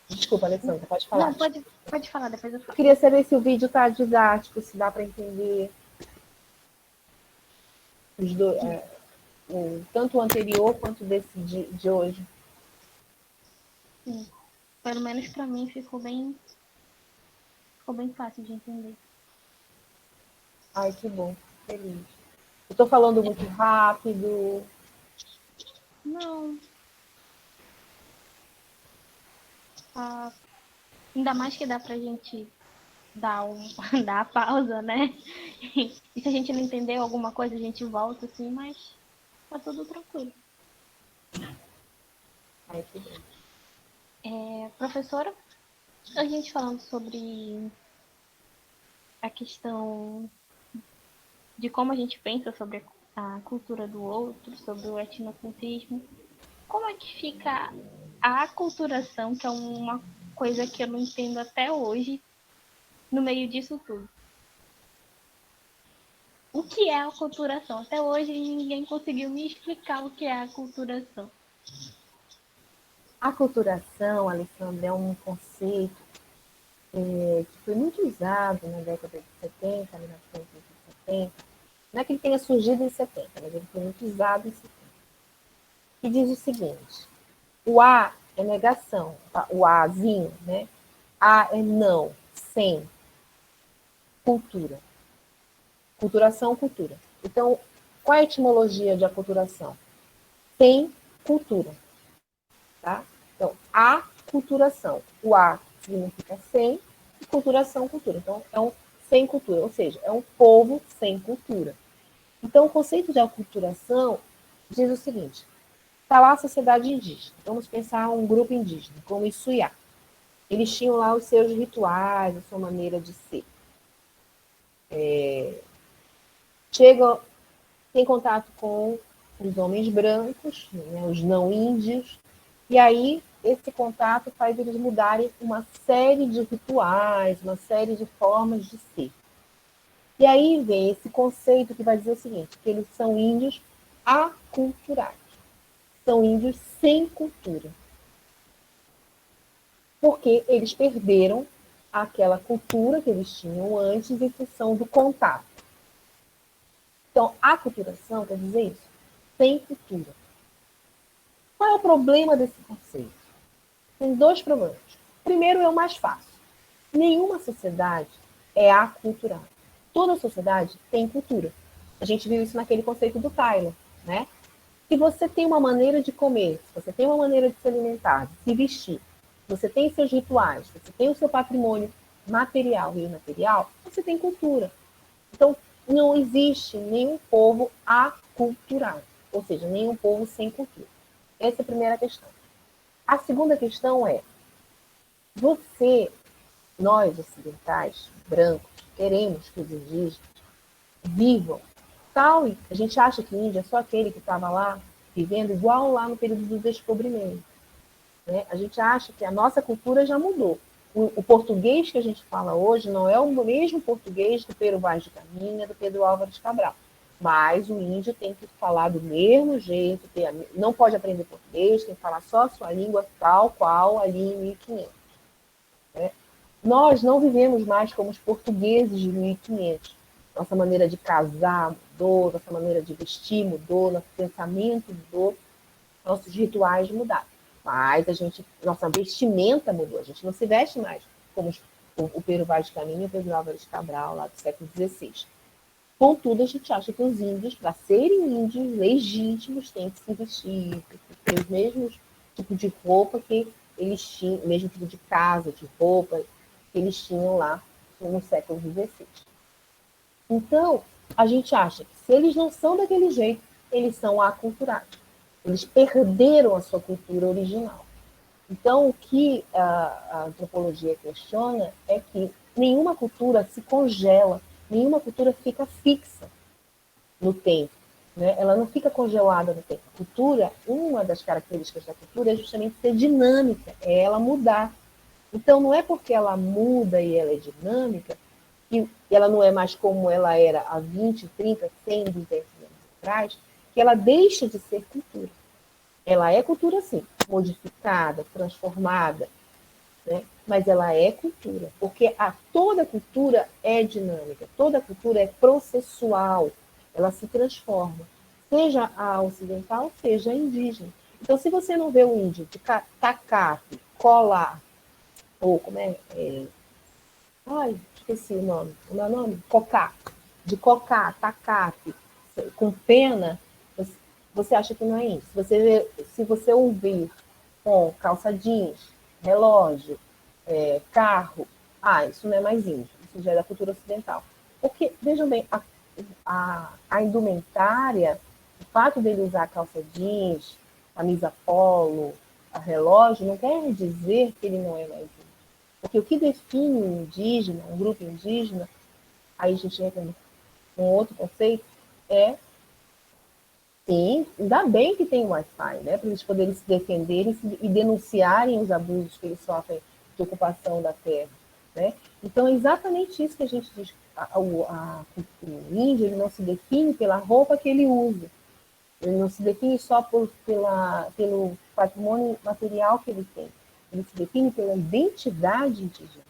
Desculpa, Alessandra, pode falar. Não, pode falar, depois eu Eu falo. queria saber se o vídeo tá didático, se dá para entender os dois, tanto o anterior quanto desse de hoje. Sim. Pelo menos pra mim ficou bem fácil de entender. Ai, que bom, feliz. Eu tô falando muito rápido. Não. Ainda mais que dá pra gente dar a pausa, né? E se a gente não entendeu alguma coisa, a gente volta assim, mas tá tudo tranquilo. Ai, que bom. Professora, a gente falando sobre a questão de como a gente pensa sobre a cultura do outro, sobre o etnocentrismo, como é que fica a aculturação, que é uma coisa que eu não entendo até hoje, no meio disso tudo? O que é a aculturação? Até hoje ninguém conseguiu me explicar o que é a aculturação. A aculturação, Alessandra, é um conceito que foi muito usado na década de 70, 1970. Não é que ele tenha surgido em 70, mas ele foi muito usado em 70. Que diz o seguinte: o A é negação, o Azinho, né? A é não, sem, cultura. Culturação, cultura. Então, qual é a etimologia de aculturação? Sem cultura. Tá? Então, aculturação. O A significa sem, e culturação, cultura. Então, é um sem cultura, ou seja, é um povo sem cultura. Então, o conceito de aculturação diz o seguinte: está lá a sociedade indígena. Vamos pensar um grupo indígena, como o Issuiá. Eles tinham lá os seus rituais, a sua maneira de ser. Chegam, tem contato com os homens brancos, né, os não índios, e aí esse contato faz eles mudarem uma série de rituais, uma série de formas de ser. E aí vem esse conceito que vai dizer o seguinte, que eles são índios aculturados. São índios sem cultura. Porque eles perderam aquela cultura que eles tinham antes em função do contato. Então, aculturação quer dizer isso, sem cultura. Qual é o problema desse conceito? Tem 2 problemas. Primeiro é o mais fácil. Nenhuma sociedade é aculturada. Toda sociedade tem cultura. A gente viu isso naquele conceito do Tyler, né? Se você tem uma maneira de comer, se você tem uma maneira de se alimentar, de se vestir, você tem seus rituais, você tem o seu patrimônio material e imaterial, você tem cultura. Então, não existe nenhum povo aculturado, ou seja, nenhum povo sem cultura. Essa é a primeira questão. A segunda questão é, nós ocidentais, brancos, queremos que os indígenas vivam tal, a gente acha que índio é só aquele que estava lá vivendo igual lá no período do descobrimento, né? A gente acha que a nossa cultura já mudou. O português que a gente fala hoje não é o mesmo português do Pero Vaz de Caminha, do Pedro Álvares Cabral. Mas o índio tem que falar do mesmo jeito, não pode aprender português, tem que falar só a sua língua tal qual ali em 1500. Né? Nós não vivemos mais como os portugueses de 1500. Nossa maneira de casar mudou, nossa maneira de vestir mudou, nosso pensamento mudou, nossos rituais mudaram. Mas nossa vestimenta mudou, a gente não se veste mais como o Pero Vaz de Caminha e o Pedro Álvares Cabral, lá do século XVI. Contudo, a gente acha que os índios, para serem índios legítimos, têm que se vestir, ter os mesmos tipos de roupa que eles tinham, o mesmo tipo de casa, de roupa que eles tinham lá no século XVI. Então, a gente acha que se eles não são daquele jeito, eles são aculturados. Eles perderam a sua cultura original. Então, o que a antropologia questiona é que nenhuma cultura se congela, nenhuma cultura fica fixa no tempo. Né? Ela não fica congelada no tempo. A cultura, uma das características da cultura é justamente ser dinâmica, é ela mudar. Então, não é porque ela muda e ela é dinâmica, que ela não é mais como ela era há 20, 30, 100, 200 anos atrás, que ela deixa de ser cultura. Ela é cultura, sim, modificada, transformada, né? Mas ela é cultura, porque toda cultura é dinâmica, toda cultura é processual, ela se transforma, seja a ocidental, seja a indígena. Então, se você não vê o índio de tacape, colar, ou como ai, esqueci o nome. O meu nome? Cocá. De cocá, tacape, com pena, você acha que não é isso. Se você ouvir com calça jeans, relógio, carro, isso não é mais índio. Isso já é da cultura ocidental. Porque, vejam bem, a indumentária, o fato dele usar calça jeans, camisa polo, a relógio, não quer dizer que ele não é mais índio. Porque o que define um indígena, um grupo indígena, aí a gente entra num outro conceito, sim, ainda bem que tem Wi-Fi, né, para eles poderem se defenderem e denunciarem os abusos que eles sofrem de ocupação da terra. Né? Então, é exatamente isso que a gente diz. O índio ele não se define pela roupa que ele usa, ele não se define só pelo patrimônio material que ele tem, ele se define pela identidade indígena.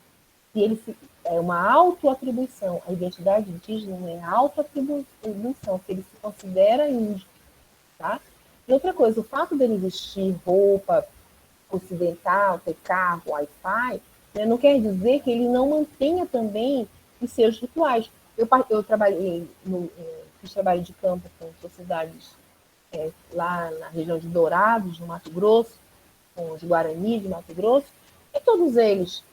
E é uma autoatribuição. A identidade indígena é autoatribuição, que ele se considera índio. Tá? E outra coisa, o fato dele vestir roupa ocidental, ter carro, Wi-Fi, né, não quer dizer que ele não mantenha também os seus rituais. Eu trabalhei, fiz trabalho de campo com sociedades lá na região de Dourados, no Mato Grosso, com os Guarani de Mato Grosso, e todos eles,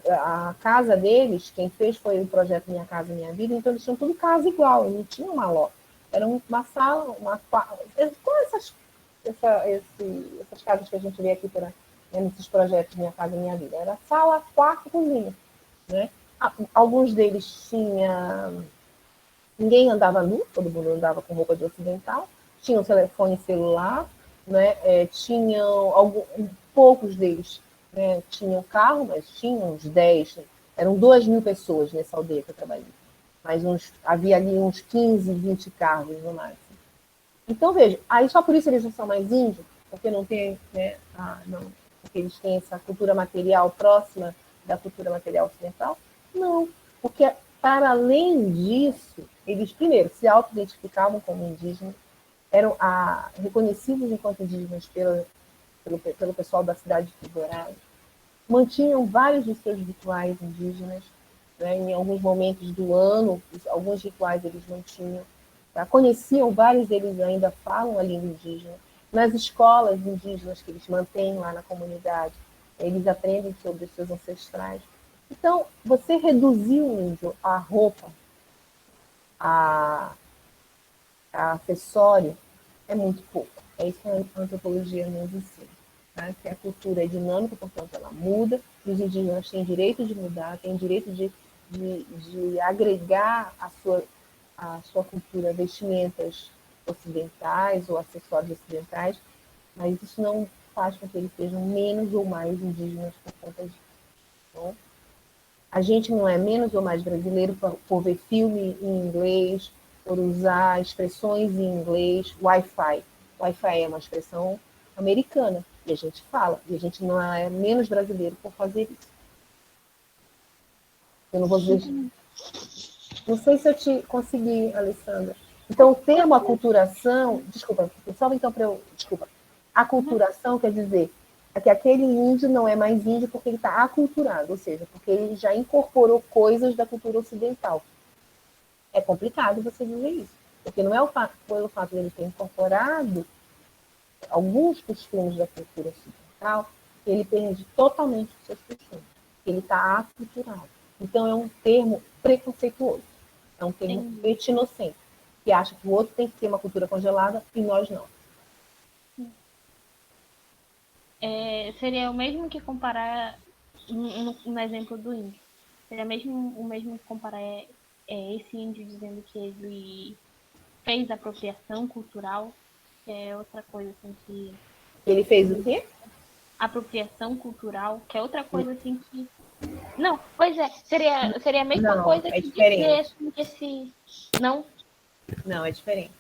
a casa deles, quem fez foi o projeto Minha Casa Minha Vida, então eles tinham tudo casa igual, não tinha uma loja. Era uma sala, com essas casas que a gente vê aqui nesses projetos Minha Casa Minha Vida. Era sala, quarto, cozinha. Né? Alguns deles ninguém andava nu, todo mundo andava com roupa de ocidental, tinham telefone celular, né? Poucos deles, né, tinham carro, mas tinham uns 10, eram 2.000 pessoas nessa aldeia que eu trabalhei. Mas havia ali uns 15, 20 carros no máximo. Então, veja, aí só por isso eles não são mais índios, porque não tem, né, porque eles têm essa cultura material próxima da cultura material ocidental? Não, porque para além disso, eles primeiro se auto-identificavam como indígenas, eram reconhecidos enquanto indígenas pelo pessoal da cidade de Dourados, mantinham vários dos seus rituais indígenas, né, em alguns momentos do ano, alguns rituais eles mantinham, tá? Conheciam, vários deles ainda falam a língua indígena. Nas escolas indígenas que eles mantêm lá na comunidade, eles aprendem sobre os seus ancestrais. Então, você reduzir o índio à roupa, a acessório, é muito pouco. É isso que a antropologia nos ensina. Tá? Que a cultura é dinâmica, portanto, ela muda, e os indígenas têm direito de mudar, têm direito de de agregar a sua cultura vestimentas ocidentais ou acessórios ocidentais, mas isso não faz com que eles sejam menos ou mais indígenas por conta disso. Então, a gente não é menos ou mais brasileiro por ver filme em inglês, por usar expressões em inglês, Wi-Fi. Wi-Fi é uma expressão americana, e a gente fala, e a gente não é menos brasileiro por fazer isso. Eu não vou dizer... Não sei se eu te consegui, Alessandra. Então, o termo aculturação... Desculpa, só então para eu... Desculpa. Aculturação quer dizer que aquele índio não é mais índio porque ele está aculturado, ou seja, porque ele já incorporou coisas da cultura ocidental. É complicado você dizer isso, porque não é pelo fato de ele ter incorporado alguns costumes da cultura ocidental que ele perde totalmente os seus costumes. Ele está aculturado. Então, é um termo preconceituoso. É um termo etnocêntrico, que acha que o outro tem que ter uma cultura congelada e nós não. Seria o mesmo que comparar, no exemplo do índio, seria o mesmo que comparar esse índio dizendo que ele fez apropriação cultural, que é outra coisa assim que... Ele fez o quê? Apropriação cultural, que é outra coisa assim que... Não, pois é, seria a mesma Não, coisa é que diferente. dizer Não? Não, é diferente.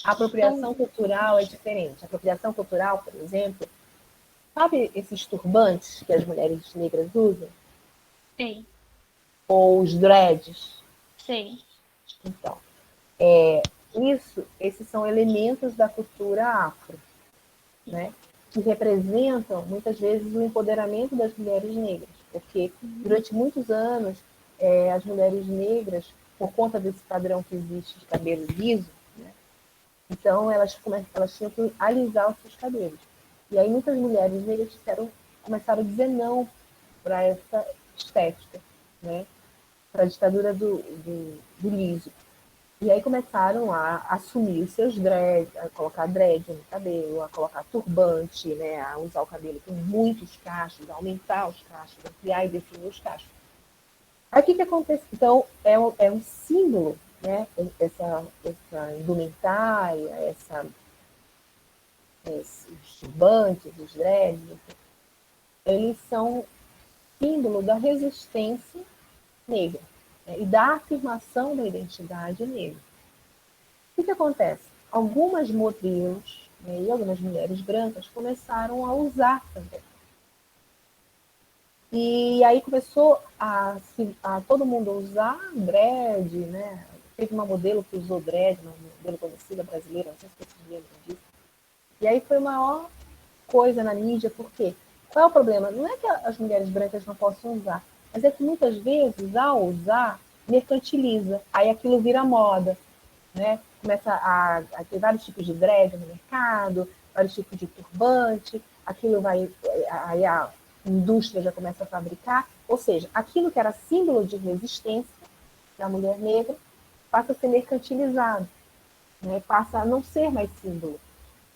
A apropriação cultural é diferente. A apropriação cultural, por exemplo, sabe esses turbantes que as mulheres negras usam? Sei. Ou os dreads? Sei. Então, esses são elementos da cultura afro, né? Que representam, muitas vezes, o empoderamento das mulheres negras. Porque, durante muitos anos, as mulheres negras, por conta desse padrão que existe de cabelo liso, né? Então, elas tinham que alisar os seus cabelos. E aí muitas mulheres negras começaram a dizer não para essa estética, né? Para a ditadura do liso. E aí começaram a assumir os seus dreads, a colocar dread no cabelo, a colocar turbante, né? A usar o cabelo com muitos cachos, a aumentar os cachos, ampliar e definir os cachos. Aí o que acontece? Então, é um símbolo, né? Essa indumentária, os turbantes, os dreads, eles são símbolo da resistência negra, né, e da afirmação da identidade negra. O que acontece? Algumas modelos, né, e algumas mulheres brancas começaram a usar também. E aí começou a todo mundo usar dread, né? Teve uma modelo que usou dread, uma modelo conhecida brasileira, não sei se vocês lembram disso. E aí foi a maior coisa na mídia, por quê? Qual é o problema? Não é que as mulheres brancas não possam usar, mas é que muitas vezes, ao usar, mercantiliza. Aí aquilo vira moda, né? Começa a ter vários tipos de dread no mercado, vários tipos de turbante, aquilo vai... Aí a indústria já começa a fabricar, ou seja, aquilo que era símbolo de resistência da mulher negra passa a ser mercantilizado, né? Passa a não ser mais símbolo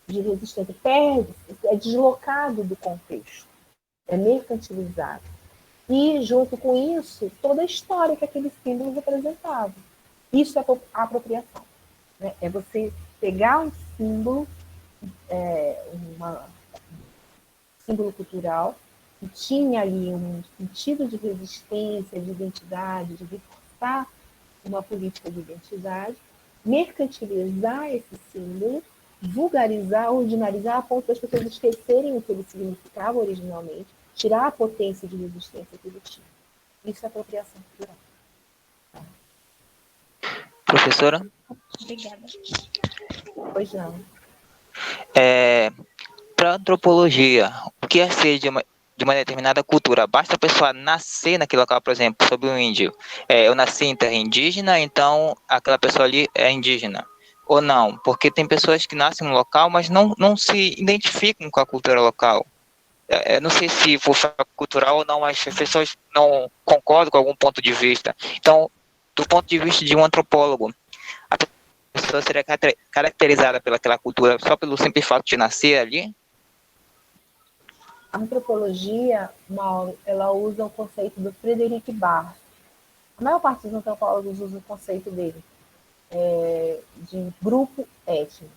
de resistência, perde, é deslocado do contexto, é mercantilizado. E, junto com isso, toda a história que aquele símbolo representava. Isso é a apropriação, né? É você pegar um símbolo, símbolo cultural, que tinha ali um sentido de resistência, de identidade, de reforçar uma política de identidade, mercantilizar esse símbolo, vulgarizar, ordinarizar, a ponto das pessoas esquecerem o que ele significava originalmente, tirar a potência de resistência que ele tinha. Isso é apropriação cultural. Professora? Obrigada. Pois não. Para antropologia, o que é ser de uma determinada cultura? Basta a pessoa nascer naquele local, por exemplo, sobre um índio. Eu nasci em terra indígena, então aquela pessoa ali é indígena. Ou não? Porque tem pessoas que nascem no local, mas não se identificam com a cultura local. Não sei se for cultural ou não, mas as pessoas não concordam com algum ponto de vista. Então, do ponto de vista de um antropólogo, a pessoa seria caracterizada pelaquela cultura só pelo simples fato de nascer ali? A antropologia, Mauro, ela usa o conceito do Frederic Barr, A maior parte dos antropólogos usa o conceito dele de grupo étnico.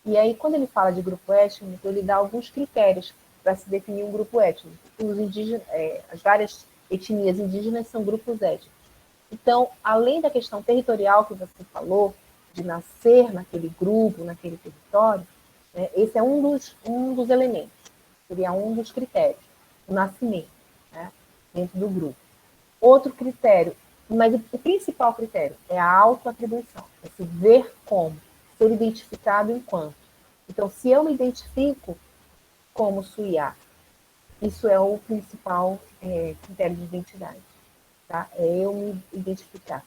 E aí, quando ele fala de grupo étnico, ele dá alguns critérios para se definir um grupo étnico. Os indígenas, as várias etnias indígenas são grupos étnicos. Então, além da questão territorial que você falou, de nascer naquele grupo, naquele território, né, esse é um dos elementos, seria um dos critérios, o nascimento, né, dentro do grupo. Outro critério, mas o principal critério é a autoatribuição, é se ver como, ser identificado enquanto. Então, se eu me identifico como Suiá, isso é o principal critério de identidade. Tá? É eu me identificar.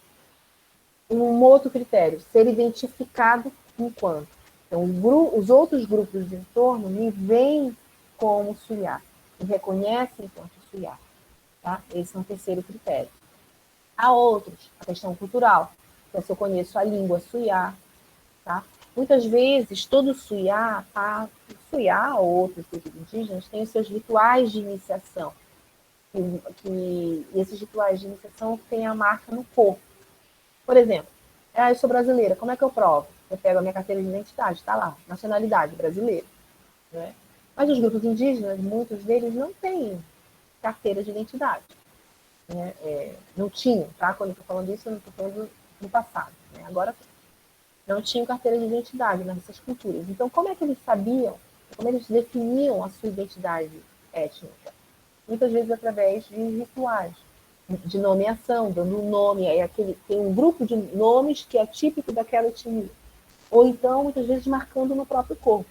Um outro critério, ser identificado enquanto. Então, os outros grupos de entorno me veem como Suiá, me reconhecem enquanto Suiá. Tá? Esse é um terceiro critério. Há outros, a questão cultural. Então, se eu conheço a língua Suiá, tá? Muitas vezes, todo Suiá, Suiá ou outros grupos indígenas, têm os seus rituais de iniciação. E esses rituais de iniciação têm a marca no corpo. Por exemplo, eu sou brasileira, como é que eu provo? Eu pego a minha carteira de identidade, está lá, nacionalidade brasileira. Né? Mas os grupos indígenas, muitos deles não têm carteira de identidade. Né? Não tinham, tá? Quando eu estou falando isso, eu não estou falando no passado. Né? Agora, não tinham carteira de identidade nessas culturas. Então, como é que eles sabiam, como eles definiam a sua identidade étnica? Muitas vezes através de rituais, de nomeação, dando um nome, tem um grupo de nomes que é típico daquela etnia. Ou então, muitas vezes, marcando no próprio corpo.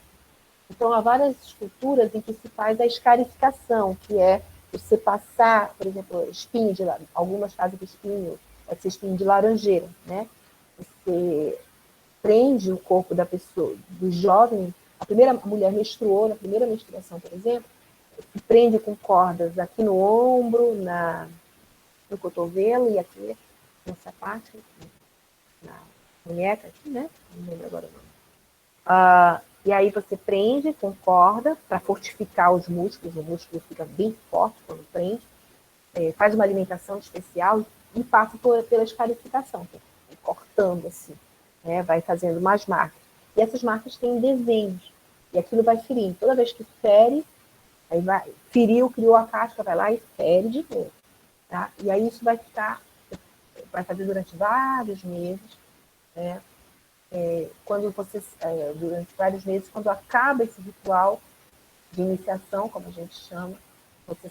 Então, há várias culturas em que se faz a escarificação, que é você passar, por exemplo, espinho de laranjeira. Algumas fazem com espinho, pode ser espinho de laranjeira, né? Você prende o corpo da pessoa, do jovem, a mulher menstruou, na primeira menstruação, por exemplo, prende com cordas aqui no ombro, no cotovelo e aqui nessa parte, na munheca aqui, né? Não lembro agora o nome. E aí você prende com corda para fortificar os músculos, o músculo fica bem forte quando prende, faz uma alimentação especial e passa pela escarificação, cortando assim, né? Vai fazendo mais marcas. E essas marcas têm desenhos, e aquilo vai ferindo. Toda vez que fere, aí criou a casca, vai lá e fere de novo. Tá? E aí isso vai fazer durante vários meses, né? Durante vários meses, quando acaba esse ritual de iniciação, como a gente chama, você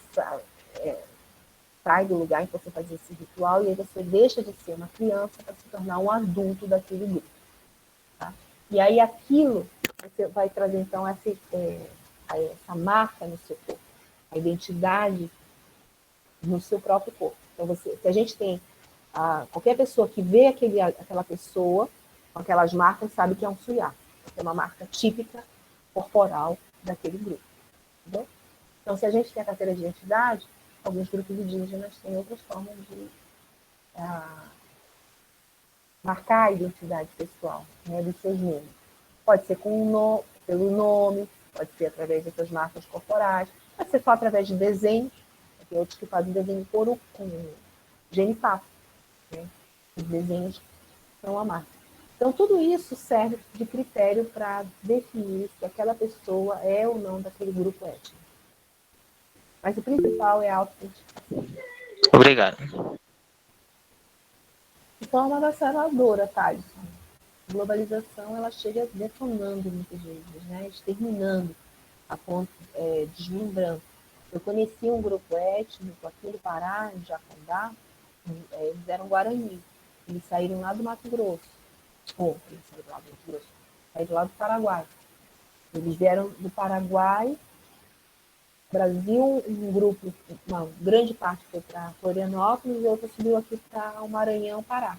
sai do lugar em que você fazia esse ritual e aí você deixa de ser uma criança para se tornar um adulto daquele grupo. Tá? E aí aquilo, você vai trazer então essa marca no seu corpo, a identidade no seu próprio corpo. Então, se a gente tem qualquer pessoa que vê aquela pessoa com aquelas marcas sabe que é um Suiá. É uma marca típica corporal daquele grupo. Entendeu? Então, se a gente tem a carteira de identidade, alguns grupos indígenas têm outras formas de marcar a identidade pessoal, né, dos seus membros. Pode ser pelo nome, pode ser através dessas marcas corporais, pode ser só através de desenhos. Tem outros que fazem desenho com genipapo, né? Os desenhos são a marca. Então, tudo isso serve de critério para definir se aquela pessoa é ou não daquele grupo étnico. Mas o principal é a autenticação. Obrigado. De forma avassaladora, Thaleson. A globalização ela chega detonando muitas vezes, né? Exterminando, a ponto, deslumbrando. Eu conheci um grupo étnico aqui no Pará, em Jacondá, eles eram Guarani. Eles saíram lá do Mato Grosso. Eles saíram lá do Mato Grosso. Saíram lá do Paraguai. Eles vieram do Paraguai, Brasil, um grupo, uma grande parte foi para Florianópolis e outra subiu aqui para o Maranhão, Pará.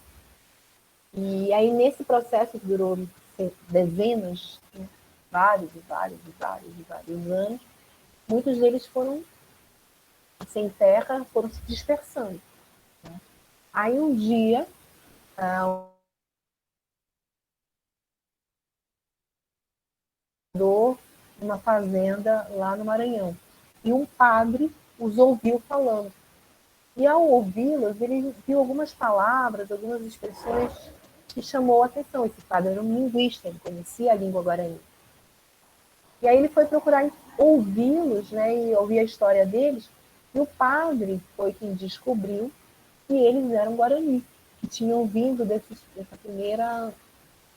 E aí, nesse processo que durou dezenas, né, vários anos, muitos deles foram sem terra, foram se dispersando. Né? Aí, um dia, uma fazenda lá no Maranhão. E um padre os ouviu falando. E ao ouvi-los, ele viu algumas palavras, algumas expressões que chamou a atenção. Esse padre era um linguista, ele conhecia a língua guarani. E aí ele foi procurar ouvi-los, né, e ouvir a história deles, e o padre foi quem descobriu que eles eram guarani, que tinham vindo dessa primeira,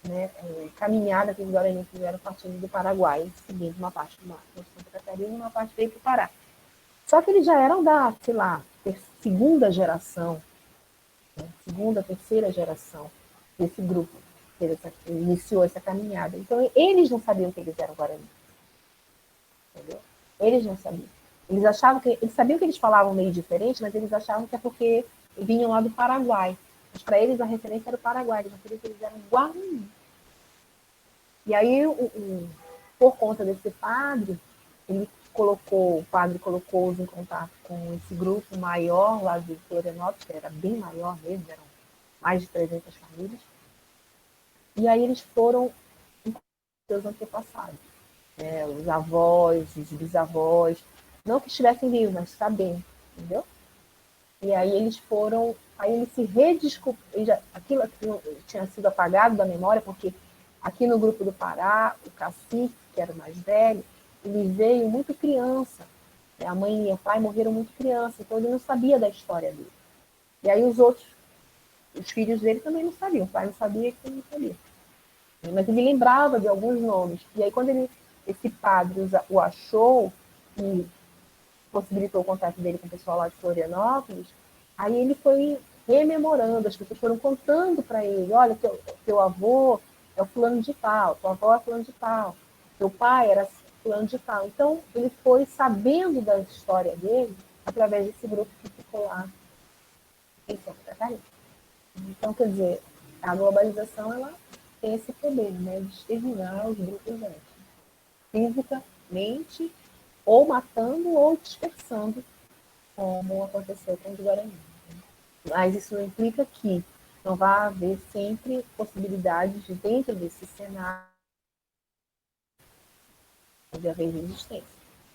né, caminhada que os guaranis fizeram partindo do Paraguai, seguindo uma parte do mar, Santa Catarina, e uma parte veio para o Pará. Só que eles já eram da, sei lá, segunda geração, né, segunda, terceira geração desse grupo que iniciou essa caminhada. Então, eles não sabiam que eles eram guaranis. Entendeu? Eles não sabiam. Eles achavam que. Eles sabiam que eles falavam meio diferente, mas eles achavam que é porque vinham lá do Paraguai. Mas para eles a referência era o Paraguai, eles não sabiam que eles eram Guarani. E aí, por conta desse padre, o padre colocou-os em contato com esse grupo maior lá de Florianópolis, que era bem maior mesmo, eram mais de 300 famílias. E aí eles foram seus antepassados. Os avós, os bisavós, não que estivessem vivos, mas sabendo, entendeu? E aí eles foram, aí eles se redescobriram, aquilo tinha sido apagado da memória, porque aqui no grupo do Pará, o cacique, que era o mais velho, ele veio muito criança, a mãe e o pai morreram muito criança, então ele não sabia da história dele. E aí os filhos dele também não sabiam, o pai não sabia que ele não sabia. Mas ele lembrava de alguns nomes. E aí quando esse padre o achou e possibilitou o contato dele com o pessoal lá de Florianópolis, aí ele foi rememorando, as pessoas foram contando para ele, olha, teu avô é o fulano de tal, tua avó é fulano de tal, teu pai era fulano de tal. Então, ele foi sabendo da história dele através desse grupo que ficou lá em Santa Catarina. Então, quer dizer, a globalização, ela tem esse poder, né, de exterminar os grupos étnicos, fisicamente, ou matando ou dispersando, como aconteceu com os Guarani. Mas isso não implica que não vai haver sempre possibilidades dentro desse cenário de haver resistência.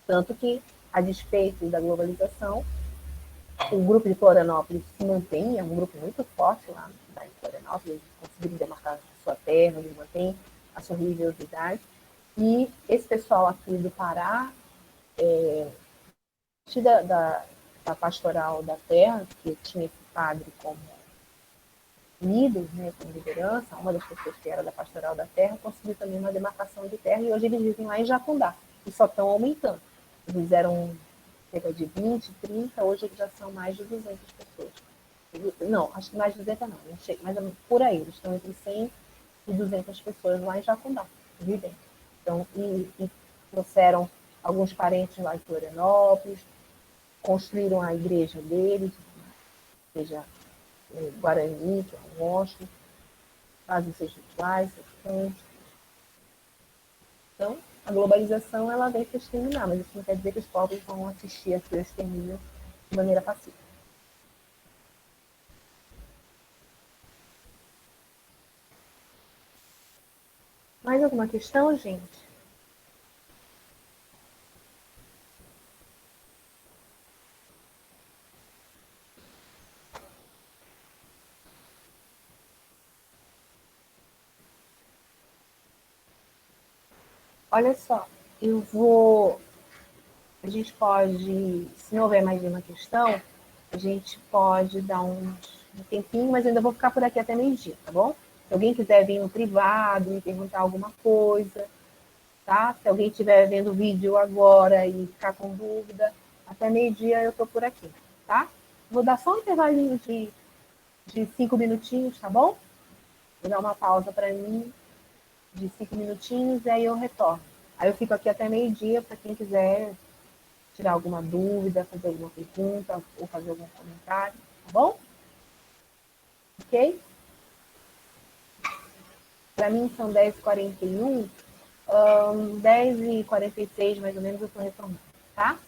Tanto que, a despeito da globalização, o grupo de Florianópolis se mantém, é um grupo muito forte lá em Florianópolis, eles conseguiram demarcar a sua terra, eles mantêm a sua religiosidade. E esse pessoal aqui do Pará, da pastoral da terra, que tinha esse padre como líder, né, como liderança, uma das pessoas que era da pastoral da terra, conseguiu também uma demarcação de terra, e hoje eles vivem lá em Jacundá, e só estão aumentando. Eles eram cerca de 20, 30, hoje eles já são mais de 200 pessoas. Não, acho que mais de 200 não sei, mas por aí, eles estão entre 100 e 200 pessoas lá em Jacundá, vivem. Então, e trouxeram alguns parentes lá em Florianópolis, construíram a igreja deles, igreja Guarani, que é um monstro, fazem seus rituais, seus cantos. Então, a globalização, ela vem para exterminar, mas isso não quer dizer que os povos vão assistir a seu extermínio de maneira pacífica. Mais alguma questão, gente? Olha só, a gente pode, se não houver mais nenhuma questão, a gente pode dar um tempinho, mas eu ainda vou ficar por aqui até meio-dia, tá bom? Se alguém quiser vir no privado, me perguntar alguma coisa, tá? Se alguém estiver vendo o vídeo agora e ficar com dúvida, até meio-dia eu estou por aqui, tá? Vou dar só um intervalinho de 5 minutinhos, tá bom? Vou dar uma pausa para mim de 5 minutinhos e aí eu retorno. Aí eu fico aqui até meio-dia para quem quiser tirar alguma dúvida, fazer alguma pergunta ou fazer algum comentário, tá bom? Ok? Para mim são 10h41, 10h46 mais ou menos eu estou retornando, tá?